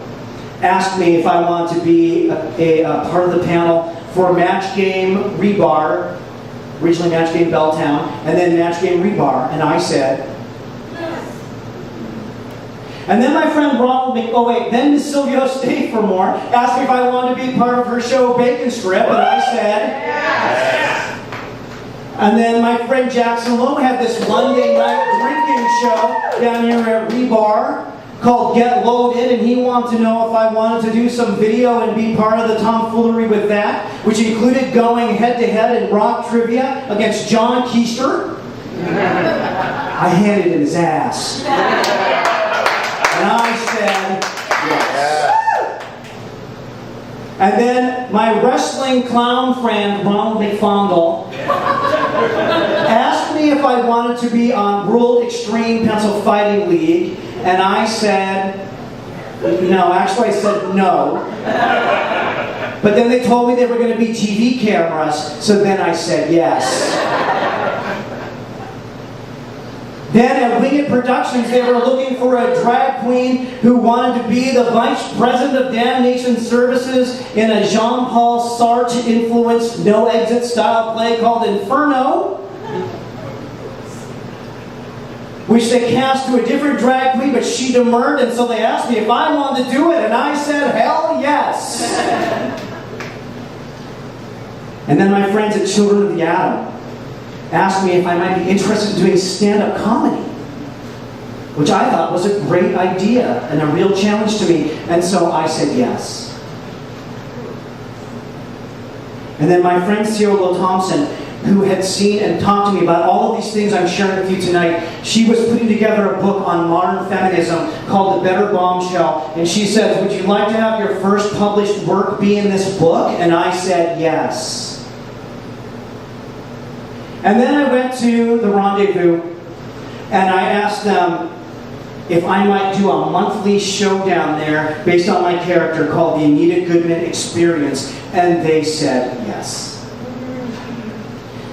asked me if I wanted to be a part of the panel for Match Game Rebar, originally Match Game Belltown, and then Match Game Rebar, and I said, and then my friend Ronald then Miss Sylvia, stay for more, asked me if I wanted to be part of her show Bacon Strip, and I said, yes. And then my friend Jackson Lowe had this Monday night drinking show down here at Rebar called Get Loaded, and he wanted to know if I wanted to do some video and be part of the tomfoolery with that, which included going head-to-head in rock trivia against John Keister. I handed him his ass. And I said, yes. And then my wrestling clown friend, Ronald McFondle, asked me if I wanted to be on World Extreme Pencil Fighting League, and I said, no. Actually, I said no. But then they told me they were going to be TV cameras, so then I said yes. Then at Winged Productions, they were looking for a drag queen who wanted to be the vice president of Damnation Services in a Jean-Paul Sartre-influenced no-exit style play called Inferno, which they cast to a different drag queen, but she demurred, and so they asked me if I wanted to do it, and I said, hell yes. And then my friends at Children of the Atom asked me if I might be interested in doing stand-up comedy, which I thought was a great idea and a real challenge to me, and so I said yes. And then my friend Ciolo Thompson, who had seen and talked to me about all of these things I'm sharing with you tonight, she was putting together a book on modern feminism called The Better Bombshell, and she said, would you like to have your first published work be in this book? And I said yes. And then I went to the Rendezvous, and I asked them if I might do a monthly show down there based on my character called the Anita Goodmann Experience, and they said yes.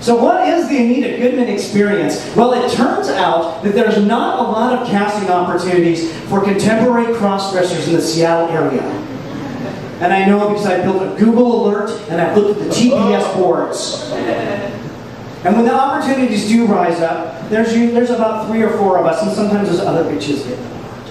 So what is the Anita Goodmann Experience? Well, it turns out that there's not a lot of casting opportunities for contemporary cross-dressers in the Seattle area. And I know because I built a Google alert and I've looked at the TPS boards. And when the opportunities do rise up, there's about 3 or 4 of us, and sometimes there's other bitches getting involved.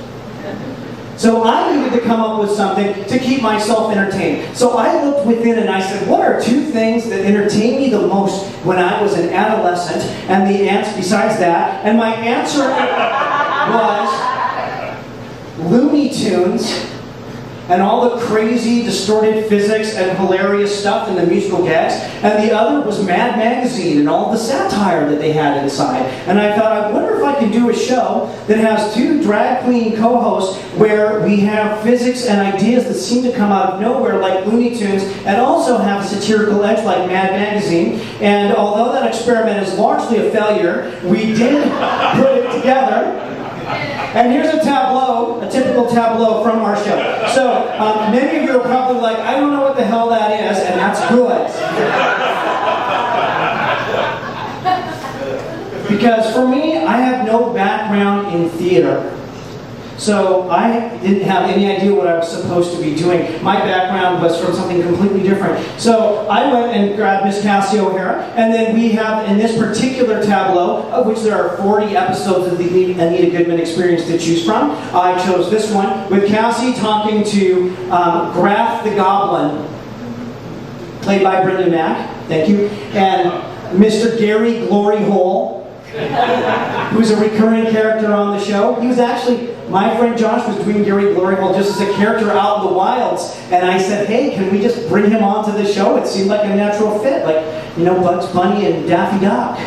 So I needed to come up with something to keep myself entertained. So I looked within and I said, what are 2 things that entertained me the most when I was an adolescent? And the answer, besides that, and my answer was Looney Tunes and all the crazy, distorted physics and hilarious stuff in the musical gags. And the other was Mad Magazine and all the satire that they had inside. And I thought, I wonder if I can do a show that has 2 drag queen co-hosts where we have physics and ideas that seem to come out of nowhere like Looney Tunes and also have a satirical edge like Mad Magazine. And although that experiment is largely a failure, we did put it together. And here's a tableau, a typical tableau from our show. So many of you are probably like, I don't know what the hell that is, and that's good. Because for me, I have no background in theater. So I didn't have any idea what I was supposed to be doing. My background was from something completely different. So I went and grabbed Miss Cassie O'Hara, and then we have in this particular tableau, of which there are 40 episodes of the Anita Goodmann Experience to choose from. I chose this one with Cassie talking to Graf the Goblin, played by Brendan Mack, thank you, and Mr. Gary Glory Hole, who's a recurring character on the show. He was actually, my friend Josh was doing Gary Glory Hole just as a character out in the wilds, and I said, hey, can we just bring him onto the show? It seemed like a natural fit, like, you know, Bugs Bunny and Daffy Duck.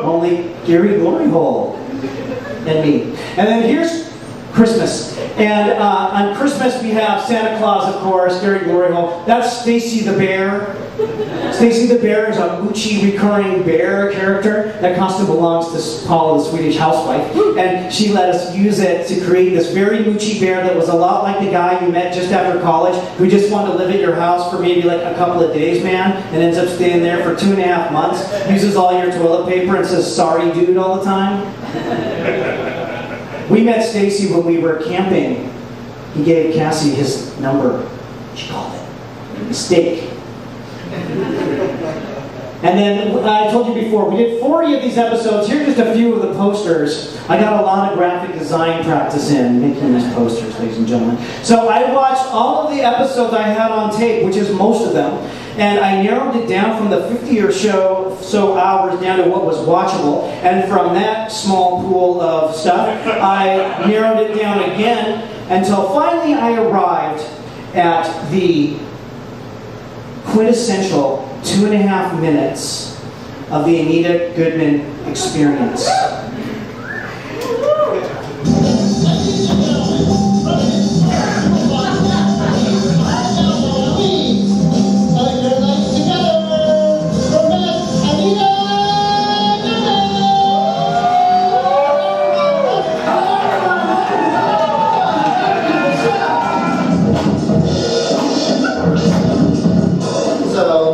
Only Gary Glory Hole and me. And then here's Christmas. And on Christmas we have Santa Claus, of course, Gary Glory Hole. That's Stacy the Bear. Stacy the Bear is a Moochie recurring bear character. That costume belongs to Paula, the Swedish housewife. And she let us use it to create this very Moochie bear that was a lot like the guy you met just after college who just wanted to live at your house for maybe like a couple of days, man, and ends up staying there for 2.5 months, uses all your toilet paper and says, sorry dude, all the time. We met Stacy when we were camping he gave Cassie his number. She called it a mistake. And then I told you before, we did 40 of these episodes. Here are just a few of the posters. I got a lot of graphic design practice in making these posters, ladies and gentlemen. So I watched all of the episodes I had on tape, which is most of them, and I narrowed it down from the 50 or so hours down to what was watchable. And from that small pool of stuff, I narrowed it down again until finally I arrived at the quintessential 2.5 minutes of the Anita Goodmann experience.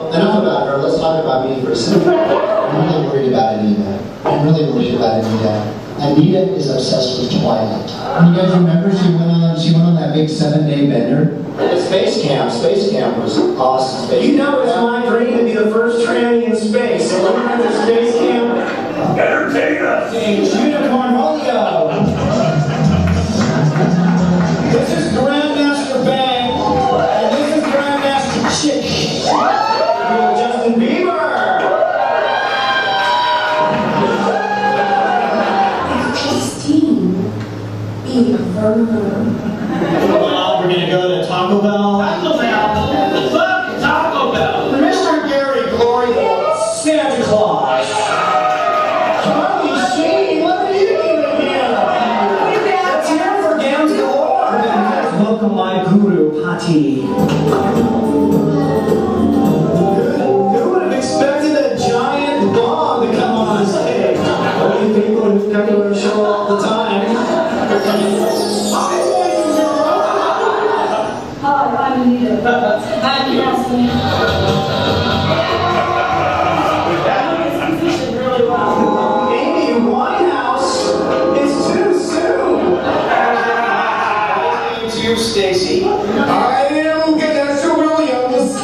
Enough about her, let's talk about me for a second. I'm really worried about Anita. Anita is obsessed with Twilight.
You guys remember she went on that big 7-day bender?
Space Camp was awesome.
You know it's my dream to be the first tranny in space. So we went to space camp.
Entertainer!
It's Unicorn Holio. This is Grandmaster Bang. And this is Grandmaster Chick. Justin Bieber.
Christine, be a verb.
Well, we're gonna go to Taco Bell.
Taco Bell! Fuck Taco Bell!
Mr. Gary Glory Hole, Santa Claus. Charlie Sheen, what are you doing here? Let's hear it for Gams Galore. Welcome my guru, Pati. Who would have expected a giant bomb to come on stage? Only people who come to our show all the time.
Hi, I'm Anita. I'm Cassie. This is really well.
Amy Winehouse is too soon. To you, Stacy. I am Vanessa Williams.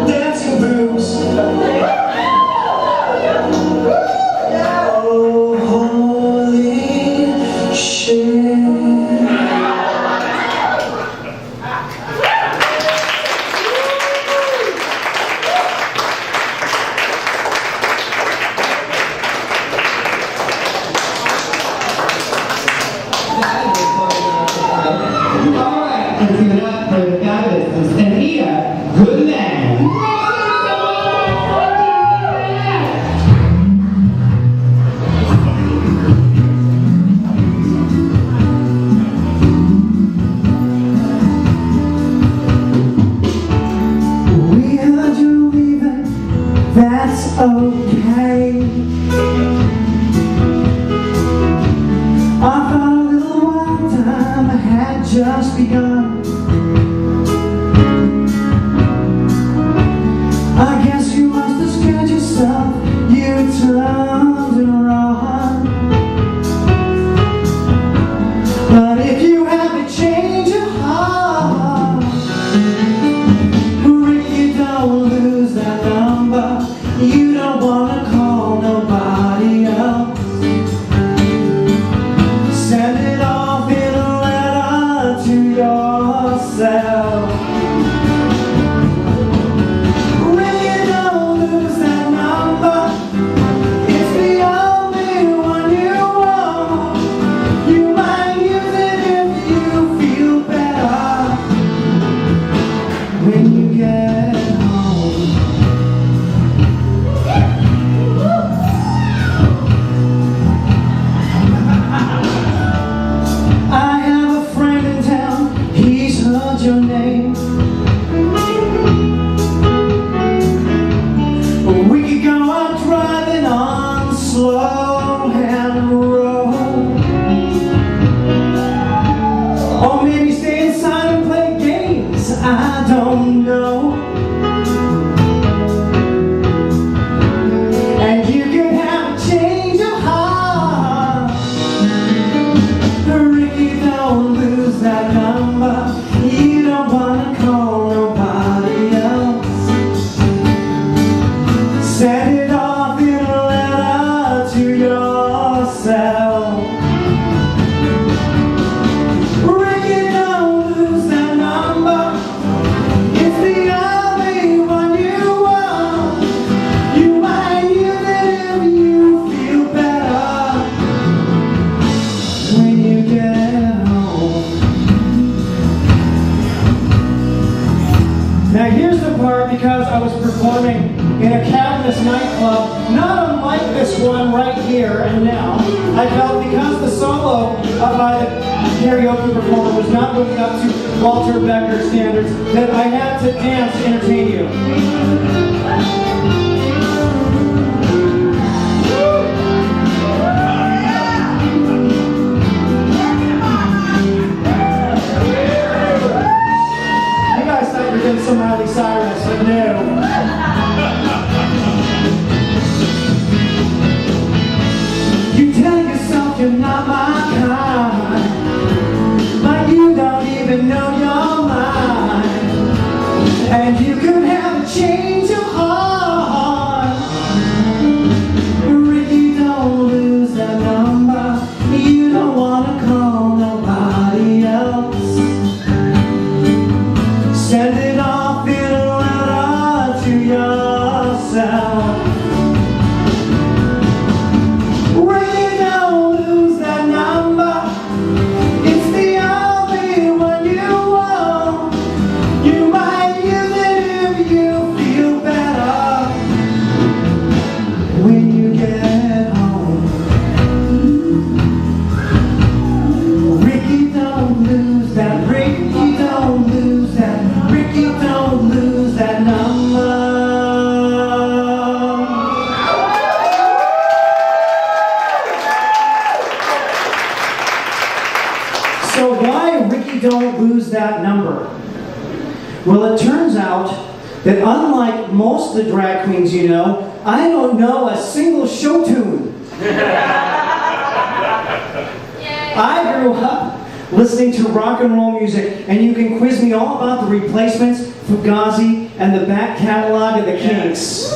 Dancing boobs. Oh, holy shit.
Alright, let's give it up for the fabulous Anita Goodmann.
We heard you leaving, that's okay. I thought a little while time had just begun. I guess you must have scared yourself, you turned and run. But if you have a change of heart, you don't lose that number. You don't wanna call nobody else. Send it off in a letter to yourself. Ring it because I was performing in a Cadmus nightclub, not unlike this one right here and now. I felt because the solo by the karaoke performer was not living up to Walter Becker standards, that I had to dance to entertain you. Some Miley Cyrus, but no. You tell yourself you're not my kind, but you don't even know your mind. And you could have a change of heart. Ricky, don't lose that number. You don't want to call nobody else. Send it off in a letter to yourself. Really don't lose that number. It's the only one you want. You might use it if you feel better when you get home. Ricky, don't lose that. Ricky, don't lose that. Ricky, don't lose that number. So why Ricky don't lose that number? Well, it turns out that unlike most of the drag queens you know, I don't know a single show tune. I grew up listening to rock and roll music, and you can quiz me all about the Replacements, Fugazi, and the back catalog of the Kinks.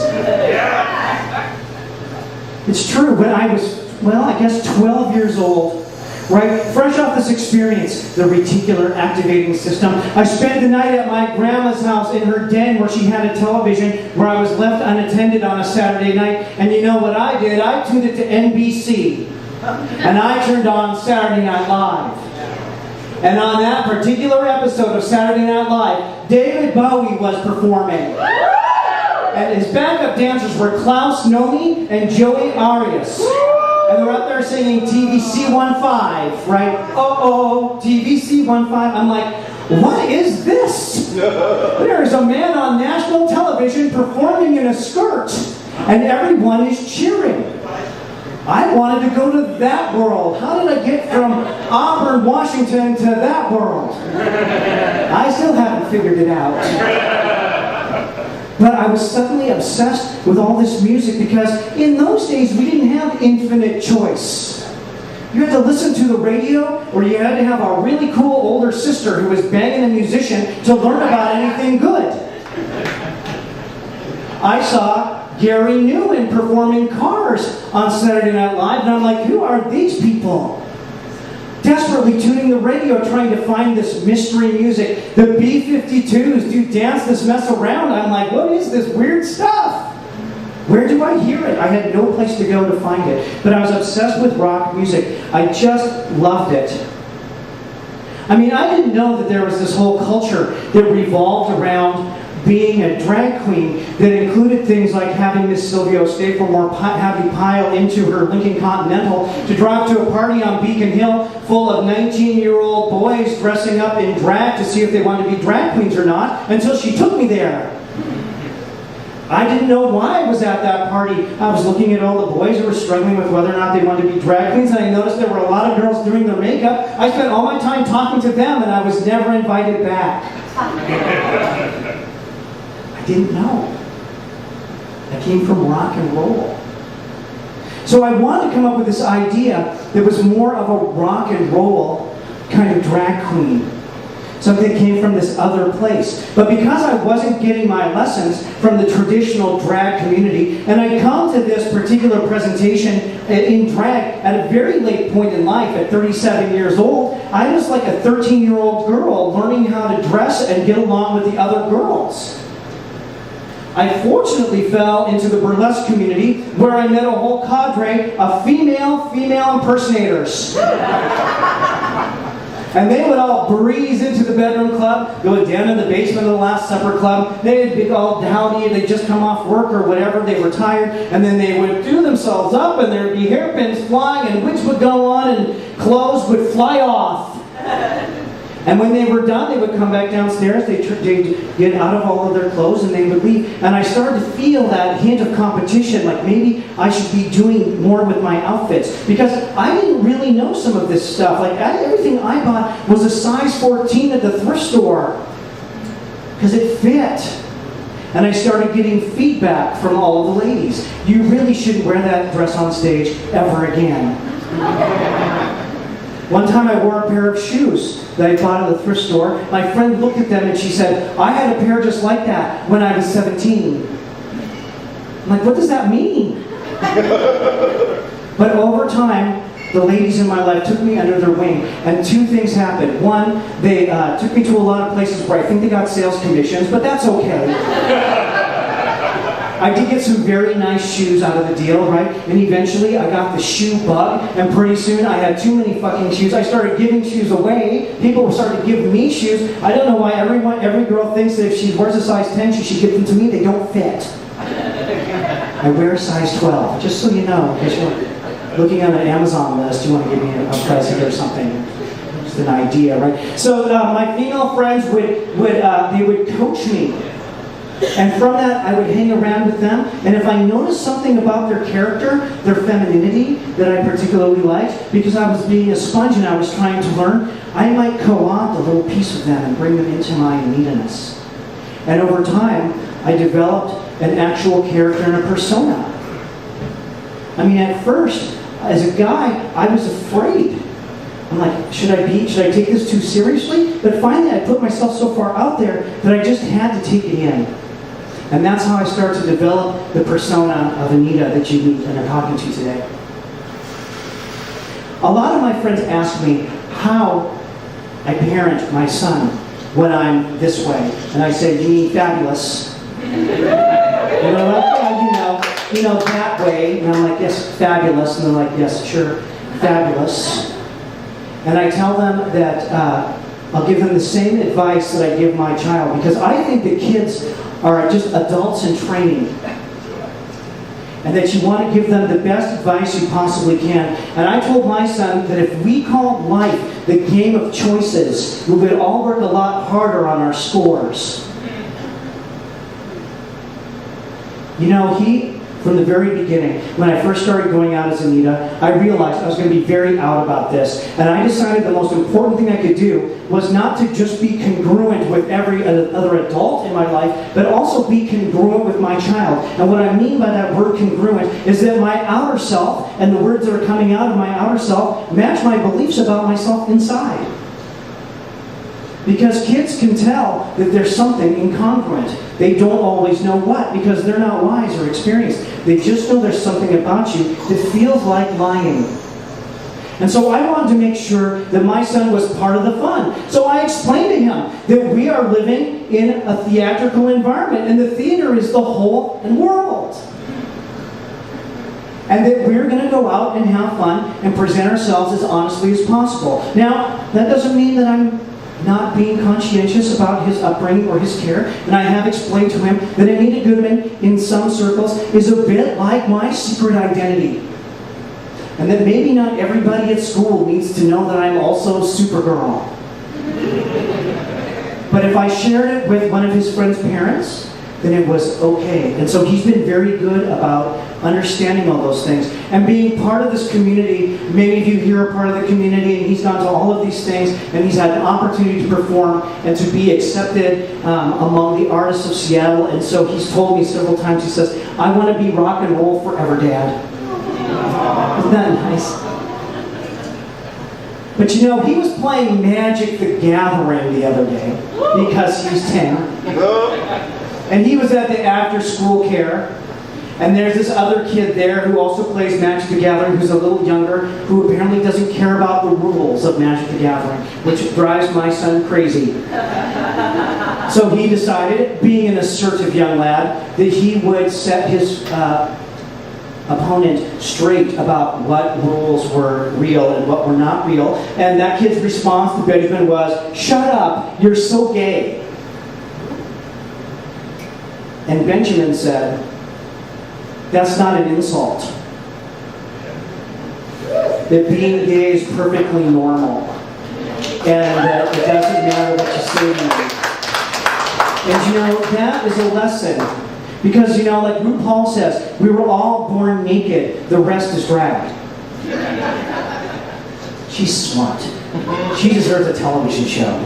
It's true, when I was, well, I guess 12 years old, right, fresh off this experience, the reticular activating system, I spent the night at my grandma's house in her den where she had a television where I was left unattended on a Saturday night, and you know what I did? I tuned it to NBC, and I turned on Saturday Night Live. And on that particular episode of Saturday Night Live, David Bowie was performing. And his backup dancers were Klaus Nomi and Joey Arias. And they're up there singing TVC-15, right? Uh-oh, TVC-15. I'm like, what is this? There's a man on national television performing in a skirt, and everyone is cheering. I wanted to go to that world. How did I get from Auburn, Washington to that world? I still haven't figured it out. But I was suddenly obsessed with all this music because in those days we didn't have infinite choice. You had to listen to the radio, or you had to have a really cool older sister who was banging a musician to learn about anything good. I saw Gary Newman performing Cars on Saturday Night Live, and I'm like, who are these people? Desperately tuning the radio, trying to find this mystery music. The B-52s do Dance This Mess Around. I'm like, what is this weird stuff? Where do I hear it? I had no place to go to find it. But I was obsessed with rock music. I just loved it. I mean, I didn't know that there was this whole culture that revolved around being a drag queen that included things like having Miss Silvio Staplemore have you pile into her Lincoln Continental to drive to a party on Beacon Hill full of 19-year-old boys dressing up in drag to see if they wanted to be drag queens or not, until she took me there. I didn't know why I was at that party. I was looking at all the boys who were struggling with whether or not they wanted to be drag queens, and I noticed there were a lot of girls doing their makeup. I spent all my time talking to them, and I was never invited back. I didn't know. I came from rock and roll. So I wanted to come up with this idea that was more of a rock and roll kind of drag queen. Something that came from this other place. But because I wasn't getting my lessons from the traditional drag community, and I come to this particular presentation in drag at a very late point in life, at 37 years old, I was like a 13-year-old girl learning how to dress and get along with the other girls. I fortunately fell into the burlesque community where I met a whole cadre of female impersonators. And they would all breeze into the bedroom club, go down in the basement of the Last Supper club. They'd be all dowdy, they'd just come off work or whatever, they were tired, and then they would do themselves up, and there'd be hairpins flying, and wigs would go on, and clothes would fly off. And when they were done, they would come back downstairs, they'd get out of all of their clothes, and they would leave. And I started to feel that hint of competition, like maybe I should be doing more with my outfits. Because I didn't really know some of this stuff. Like, everything I bought was a size 14 at the thrift store. Because it fit. And I started getting feedback from all of the ladies. You really shouldn't wear that dress on stage ever again. One time I wore a pair of shoes that I bought at the thrift store. My friend looked at them and she said, I had a pair just like that when I was 17. I'm like, what does that mean? But over time, the ladies in my life took me under their wing, and two things happened. One, they took me to a lot of places where I think they got sales commissions, but that's okay. I did get some very nice shoes out of the deal, right? And eventually I got the shoe bug, and pretty soon I had too many fucking shoes. I started giving shoes away. People started giving me shoes. I don't know why every girl thinks that if she wears a size 10, she should give them to me. They don't fit. I wear a size 12, just so you know, in case you're looking at an Amazon list, you want to give me a present or something. Just an idea, right? So my female friends would coach me. And from that, I would hang around with them, and if I noticed something about their character, their femininity, that I particularly liked, because I was being a sponge and I was trying to learn, I might co-opt a little piece of them and bring them into my Anita-ness. And over time, I developed an actual character and a persona. I mean, at first, as a guy, I was afraid. I'm like, should I take this too seriously? But finally, I put myself so far out there that I just had to take it in. And that's how I started to develop the persona of Anita that you meet and are talking to today. A lot of my friends ask me how I parent my son when I'm this way. And I say, you mean fabulous? And they're like, yeah, you know, that way. And I'm like, yes, fabulous. And they're like, yes, sure, fabulous. And I tell them that I'll give them the same advice that I give my child, because I think that kids are just adults in training. And that you want to give them the best advice you possibly can. And I told my son that if we called life the game of choices, we would all work a lot harder on our scores. You know, from the very beginning, when I first started going out as Anita, I realized I was going to be very out about this. And I decided the most important thing I could do was not to just be congruent with every other adult in my life, but also be congruent with my child. And what I mean by that word congruent is that my outer self and the words that are coming out of my outer self match my beliefs about myself inside. Because kids can tell that there's something incongruent. They don't always know what, because they're not wise or experienced. They just know there's something about you that feels like lying. And so I wanted to make sure that my son was part of the fun. So I explained to him that we are living in a theatrical environment, and the theater is the whole world. And that we're going to go out and have fun and present ourselves as honestly as possible. Now, that doesn't mean that I'm not being conscientious about his upbringing or his care. And I have explained to him that Anita Goodmann, in some circles, is a bit like my secret identity. And that maybe not everybody at school needs to know that I'm also Supergirl. But if I shared it with one of his friend's parents, then it was okay. And so he's been very good about understanding all those things. And being part of this community, many of you here are part of the community, and he's gone to all of these things, and he's had an opportunity to perform and to be accepted among the artists of Seattle. And so he's told me several times, he says, I want to be rock and roll forever, Dad. Isn't that nice? But you know, he was playing Magic the Gathering the other day, because he's 10. And he was at the after-school care, and there's this other kid there who also plays Magic the Gathering, who's a little younger, who apparently doesn't care about the rules of Magic the Gathering, which drives my son crazy. So he decided, being an assertive young lad, that he would set his opponent straight about what rules were real and what were not real. And that kid's response to Benjamin was, "Shut up, you're so gay." And Benjamin said, "That's not an insult. That being gay is perfectly normal. And that it doesn't matter what you say to me." And you know, that is a lesson. Because, you know, like RuPaul says, we were all born naked, the rest is dragged. She's smart. She deserves a television show.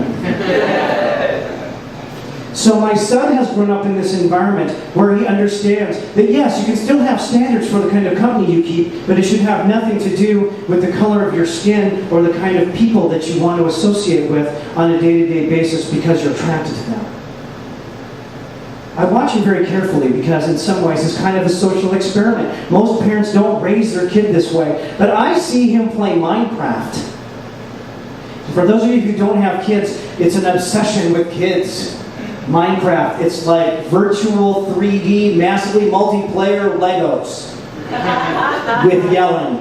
So my son has grown up in this environment where he understands that yes, you can still have standards for the kind of company you keep, but it should have nothing to do with the color of your skin or the kind of people that you want to associate with on a day-to-day basis because you're attracted to them. I watch him very carefully because in some ways it's kind of a social experiment. Most parents don't raise their kid this way, but I see him play Minecraft. For those of you who don't have kids, it's an obsession with kids. Minecraft, it's like virtual 3D, massively multiplayer Legos with yelling.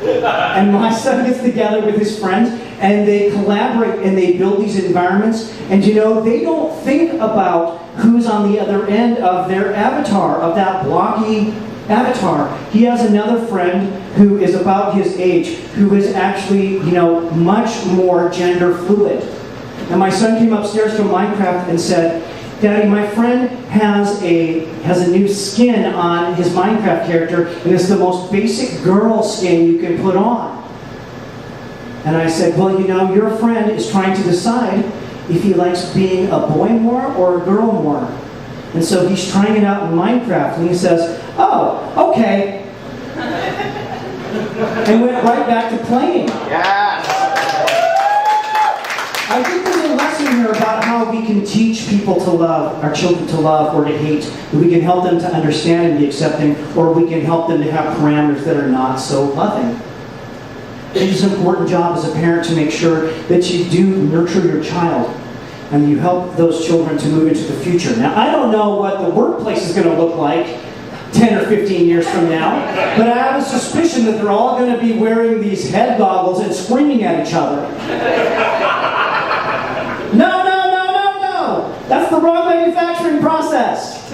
And my son gets together with his friends and they collaborate and they build these environments. And you know, they don't think about who's on the other end of their avatar, of that blocky avatar. He has another friend who is about his age, who is actually, you know, much more gender fluid. And my son came upstairs from Minecraft and said, "Daddy, my friend has a new skin on his Minecraft character, and it's the most basic girl skin you can put on." And I said, "Well, you know, your friend is trying to decide if he likes being a boy more or a girl more. And so he's trying it out in Minecraft." And he says, "Oh, okay." And went right back to playing. I think there's a lesson here about how we can teach people to love, our children to love or to hate. That we can help them to understand and be accepting, or we can help them to have parameters that are not so loving. It's an important job as a parent to make sure that you do nurture your child and you help those children to move into the future. Now, I don't know what the workplace is going to look like 10 or 15 years from now, but I have a suspicion that they're all going to be wearing these head goggles and screaming at each other. No, no, no, no, no! That's the wrong manufacturing process.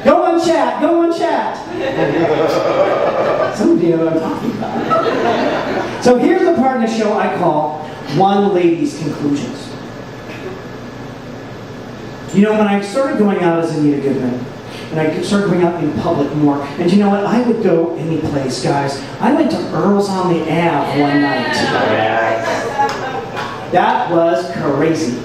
Go on chat, go on chat. Some of you know what I'm talking about. So here's the part of the show I call One Lady's Conclusions. You know, when I started going out as Anita Goodmann, and I started going out in public more, and you know what? I would go any place, guys. I went to Earl's on the Ave one night. That was crazy.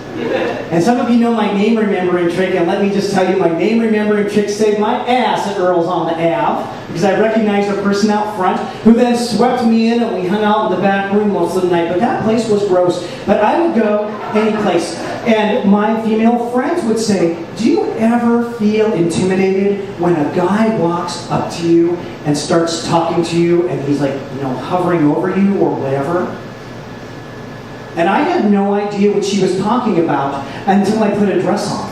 And some of you know my name remembering trick, and let me just tell you, my name remembering trick saved my ass at Earl's on the Ave, because I recognized a person out front who then swept me in, and we hung out in the back room most of the night. But that place was gross. But I would go any place. And my female friends would say, "Do you ever feel intimidated when a guy walks up to you and starts talking to you, and he's like, you know, hovering over you or whatever?" And I had no idea what she was talking about until I put a dress on.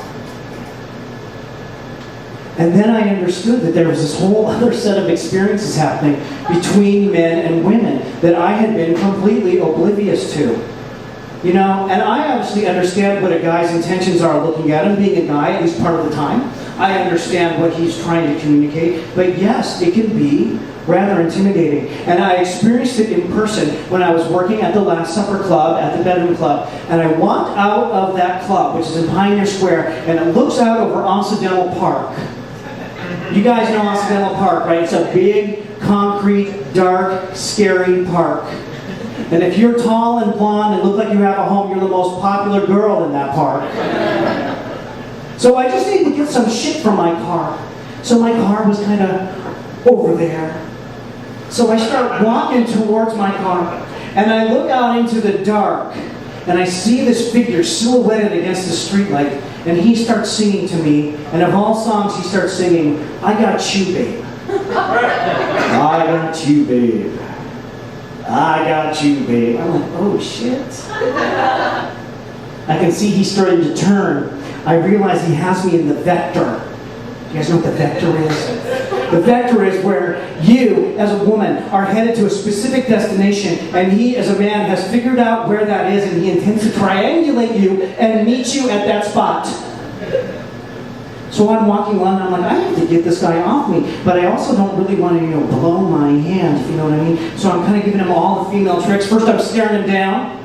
And then I understood that there was this whole other set of experiences happening between men and women that I had been completely oblivious to. You know, and I obviously understand what a guy's intentions are looking at him, being a guy, at least part of the time. I understand what he's trying to communicate, but yes, it can be rather intimidating. And I experienced it in person when I was working at the Last Supper Club, at the Bedroom Club, and I walked out of that club, which is in Pioneer Square, and it looks out over Occidental Park. You guys know Occidental Park, right? It's a big, concrete, dark, scary park. And if you're tall and blonde and look like you have a home, you're the most popular girl in that park. So I just needed to get some shit from my car. So my car was kind of over there. So I start walking towards my car, and I look out into the dark, and I see this figure silhouetted against the streetlight, and he starts singing to me, and of all songs he starts singing, "I got you, babe. I got you, babe. I got you, babe." I'm like, oh shit. I can see he's starting to turn I realize he has me in the vector. You guys know what the vector is? The vector is where you, as a woman, are headed to a specific destination, and he, as a man, has figured out where that is, and he intends to triangulate you and meet you at that spot. So I'm walking along, and I'm like, I have to get this guy off me, but I also don't really want to, blow my hand, if you know what I mean. So I'm kind of giving him all the female tricks. First, I'm staring him down.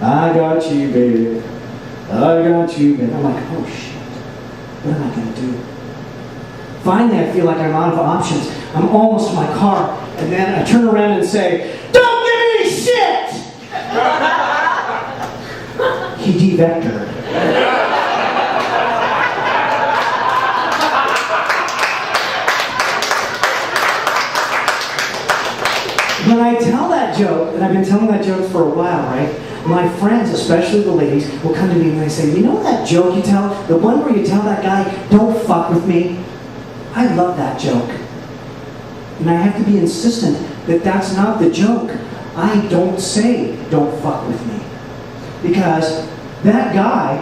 I got you, baby. I got you, baby. I'm like, oh shit. What am I going to do? Finally, I feel like I'm out of options. I'm almost to my car, and then I turn around and say, "Don't give me any shit!" He de-vectored. When I tell that joke, and I've been telling that joke for a while, right? My friends, especially the ladies, will come to me and they say, you know that joke you tell? The one where you tell that guy, don't fuck with me? I love that joke. And I have to be insistent that that's not the joke. I don't say, don't fuck with me. Because that guy,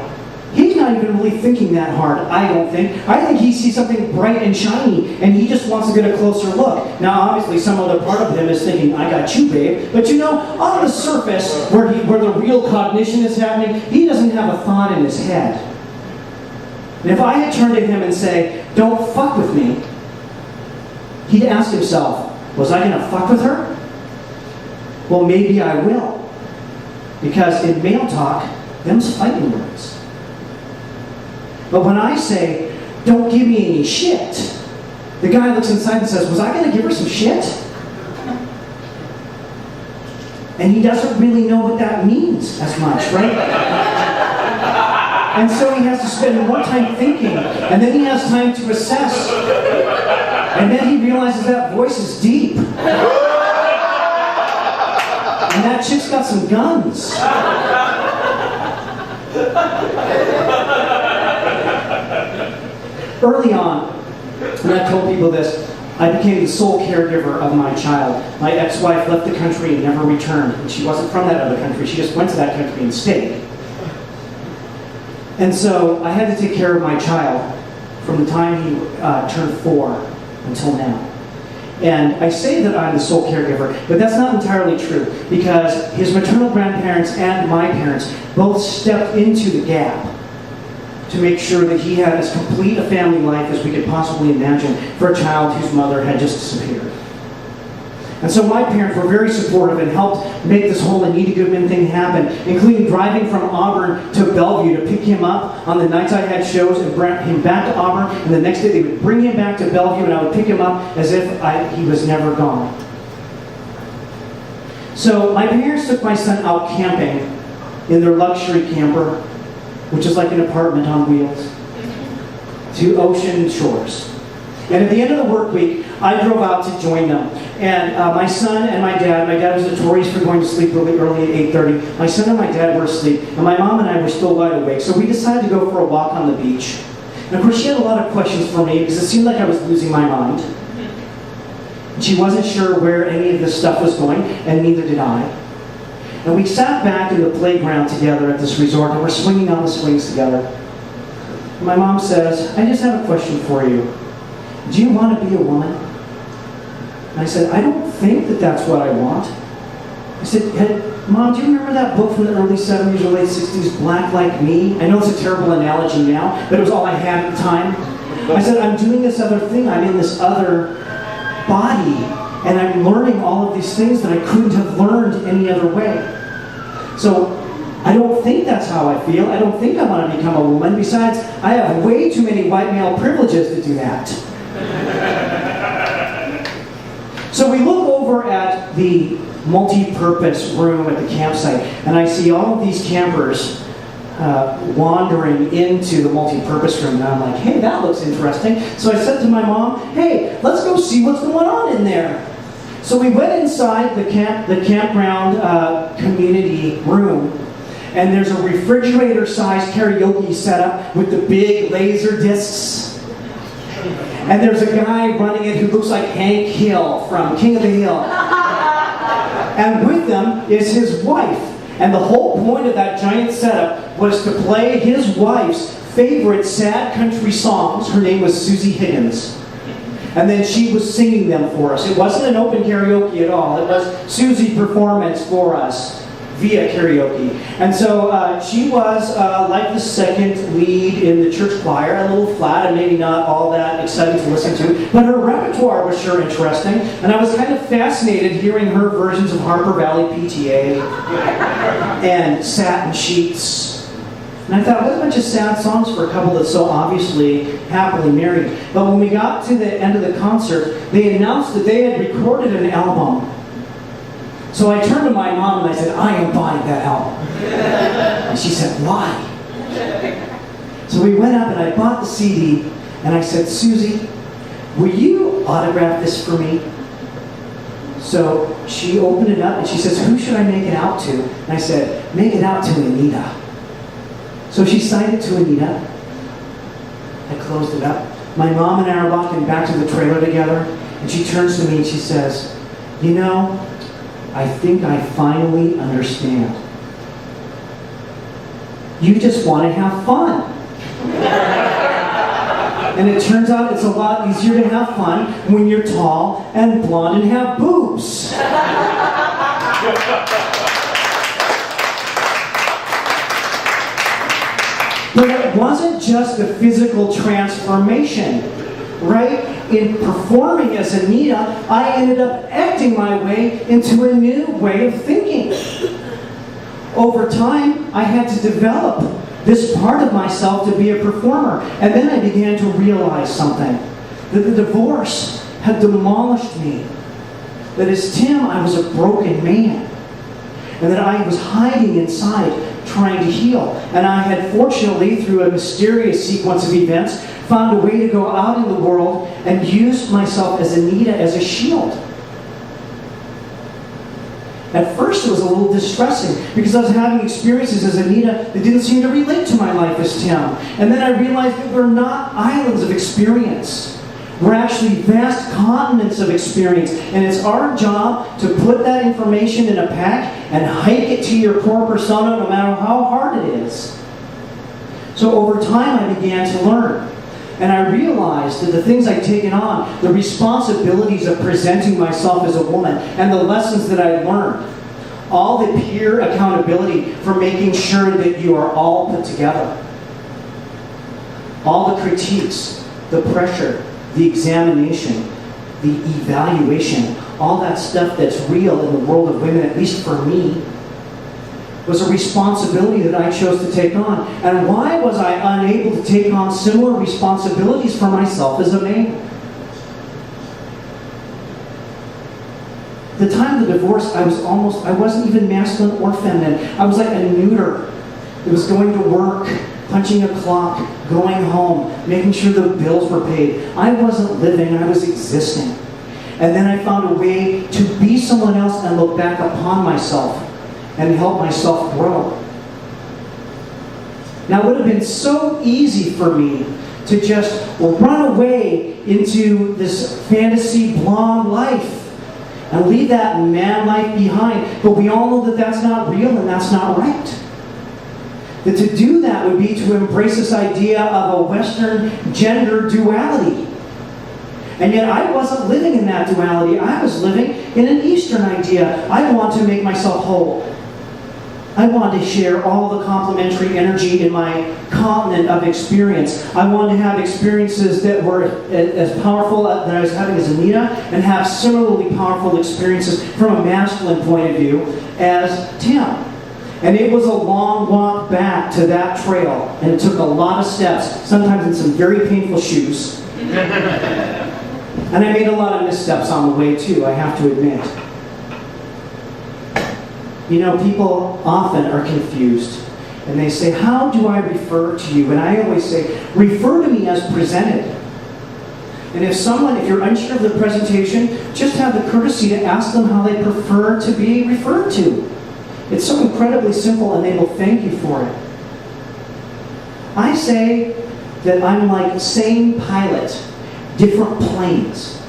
he's not even really thinking that hard, I don't think. I think he sees something bright and shiny, and he just wants to get a closer look. Now, obviously, some other part of him is thinking, I got you, babe. But on the surface, where the real cognition is happening, he doesn't have a thought in his head. And if I had turned to him and say, don't fuck with me, he'd ask himself, was I going to fuck with her? Well, maybe I will. Because in male talk, them's fighting words. But when I say, don't give me any shit, the guy looks inside and says, was I going to give her some shit? And he doesn't really know what that means as much, right? And so he has to spend more time thinking, and then he has time to assess. And then he realizes that voice is deep. And that chick's got some guns. Early on, and I've told people this, I became the sole caregiver of my child. My ex-wife left the country and never returned. And she wasn't from that other country. She just went to that country and stayed. And so I had to take care of my child from the time he turned 4 until now. And I say that I'm the sole caregiver, but that's not entirely true, because his maternal grandparents and my parents both stepped into the gap to make sure that he had as complete a family life as we could possibly imagine for a child whose mother had just disappeared. And so my parents were very supportive and helped make this whole Anita Goodmann thing happen, including driving from Auburn to Bellevue to pick him up on the nights I had shows and bring him back to Auburn, and the next day they would bring him back to Bellevue and I would pick him up as if he was never gone. So my parents took my son out camping in their luxury camper, which is like an apartment on wheels, to ocean shores. And at the end of the work week, I drove out to join them. And my son and my dad was notorious for going to sleep really early at 8:30. My son and my dad were asleep, and my mom and I were still wide awake. So we decided to go for a walk on the beach. And of course, she had a lot of questions for me because it seemed like I was losing my mind. She wasn't sure where any of this stuff was going, and neither did I. And we sat back in the playground together at this resort, and we're swinging on the swings together. And my mom says, I just have a question for you. Do you want to be a woman? And I said, I don't think that that's what I want. I said, hey, Mom, do you remember that book from the early 70s or late 60s, Black Like Me? I know it's a terrible analogy now, but it was all I had at the time. I said, I'm doing this other thing. I'm in this other body, and I'm learning all of these things that I couldn't have learned any other way. So I don't think that's how I feel. I don't think I want to become a woman. Besides, I have way too many white male privileges to do that. So we look over at the multi-purpose room at the campsite, and I see all of these campers wandering into the multi-purpose room, and I'm like, hey, that looks interesting. So I said to my mom, hey, let's go see what's going on in there. So we went inside the campground community room, and there's a refrigerator-sized karaoke setup with the big laser discs. And there's a guy running it who looks like Hank Hill from King of the Hill. And with them is his wife. And the whole point of that giant setup was to play his wife's favorite sad country songs. Her name was Susie Higgins. And then she was singing them for us. It wasn't an open karaoke at all. It was Susie performance for us via karaoke. And so she was like the second lead in the church choir, a little flat and maybe not all that exciting to listen to, but her repertoire was sure interesting. And I was kind of fascinated hearing her versions of Harper Valley PTA and Satin Sheets. And I thought, what a bunch of sad songs for a couple that's so obviously happily married. But when we got to the end of the concert, they announced that they had recorded an album. So I turned to my mom and I said, I am buying that album. And she said, why? So we went up and I bought the CD and I said, Susie, will you autograph this for me? So she opened it up and she says, who should I make it out to? And I said, make it out to Anita. So she signed it to Anita. I closed it up. My mom and I are walking back to the trailer together, and she turns to me and she says, you know, I think I finally understand. You just want to have fun. And it turns out it's a lot easier to have fun when you're tall and blonde and have boobs. But it wasn't just a physical transformation, right? In performing as Anita, I ended up acting my way into a new way of thinking. Over time, I had to develop this part of myself to be a performer. And then I began to realize something. That the divorce had demolished me. That as Tim, I was a broken man. And that I was hiding inside, trying to heal. And I had fortunately, through a mysterious sequence of events, found a way to go out in the world and use myself as Anita as a shield. At first it was a little distressing because I was having experiences as Anita that didn't seem to relate to my life as Tim. And then I realized that we're not islands of experience. We're actually vast continents of experience. And it's our job to put that information in a pack and hike it to your core persona no matter how hard it is. So over time I began to learn. And I realized that the things I'd taken on, the responsibilities of presenting myself as a woman, and the lessons that I learned, all the peer accountability for making sure that you are all put together, all the critiques, the pressure, the examination, the evaluation, all that stuff that's real in the world of women, at least for me, was a responsibility that I chose to take on. And why was I unable to take on similar responsibilities for myself as a man? The time of the divorce, I wasn't even masculine or feminine. I was like a neuter. It was going to work, punching a clock, going home, making sure the bills were paid. I wasn't living, I was existing. And then I found a way to be someone else and look back upon myself and help myself grow. Now, it would have been so easy for me to just run away into this fantasy blonde life and leave that man life behind. But we all know that that's not real and that's not right. That to do that would be to embrace this idea of a Western gender duality. And yet I wasn't living in that duality. I was living in an Eastern idea. I want to make myself whole. I wanted to share all the complementary energy in my continent of experience. I wanted to have experiences that were as powerful that I was having as Anita, and have similarly powerful experiences from a masculine point of view as Tim. And it was a long walk back to that trail, and it took a lot of steps, sometimes in some very painful shoes. And I made a lot of missteps on the way too, I have to admit. You know, people often are confused. And they say, how do I refer to you? And I always say, refer to me as presented. And if you're unsure of the presentation, just have the courtesy to ask them how they prefer to be referred to. It's so incredibly simple, and they will thank you for it. I say that I'm like same pilot, different planes.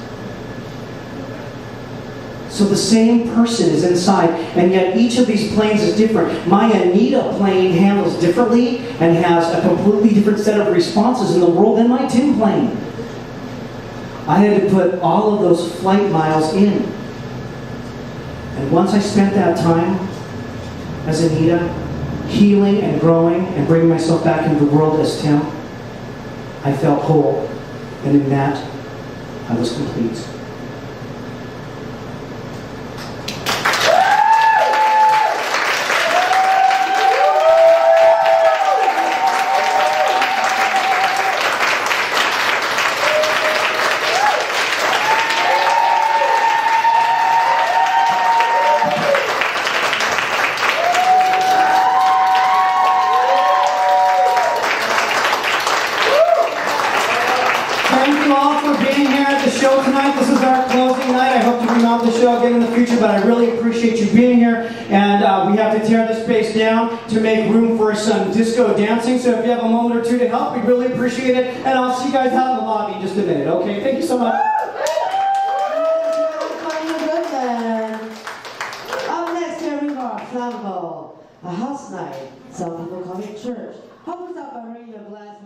So the same person is inside, and yet each of these planes is different. My Anita plane handles differently and has a completely different set of responses in the world than my Tim plane. I had to put all of those flight miles in. And once I spent that time as Anita, healing and growing and bringing myself back into the world as Tim, I felt whole. And in that, I was complete. Thank you all for being here at the show tonight. This is our closing night. I hope to remount the show again in the future, but I really appreciate you being here. And we have to tear this space down to make room for some disco dancing. So if you have a moment or two to help, we'd really appreciate it. And I'll see you guys out in the lobby in just a minute. Okay, thank you so much.
Anita Goodmann. Up next, here we are, Flammable, a house night. Some people call it church. Opens up by ringing a glass.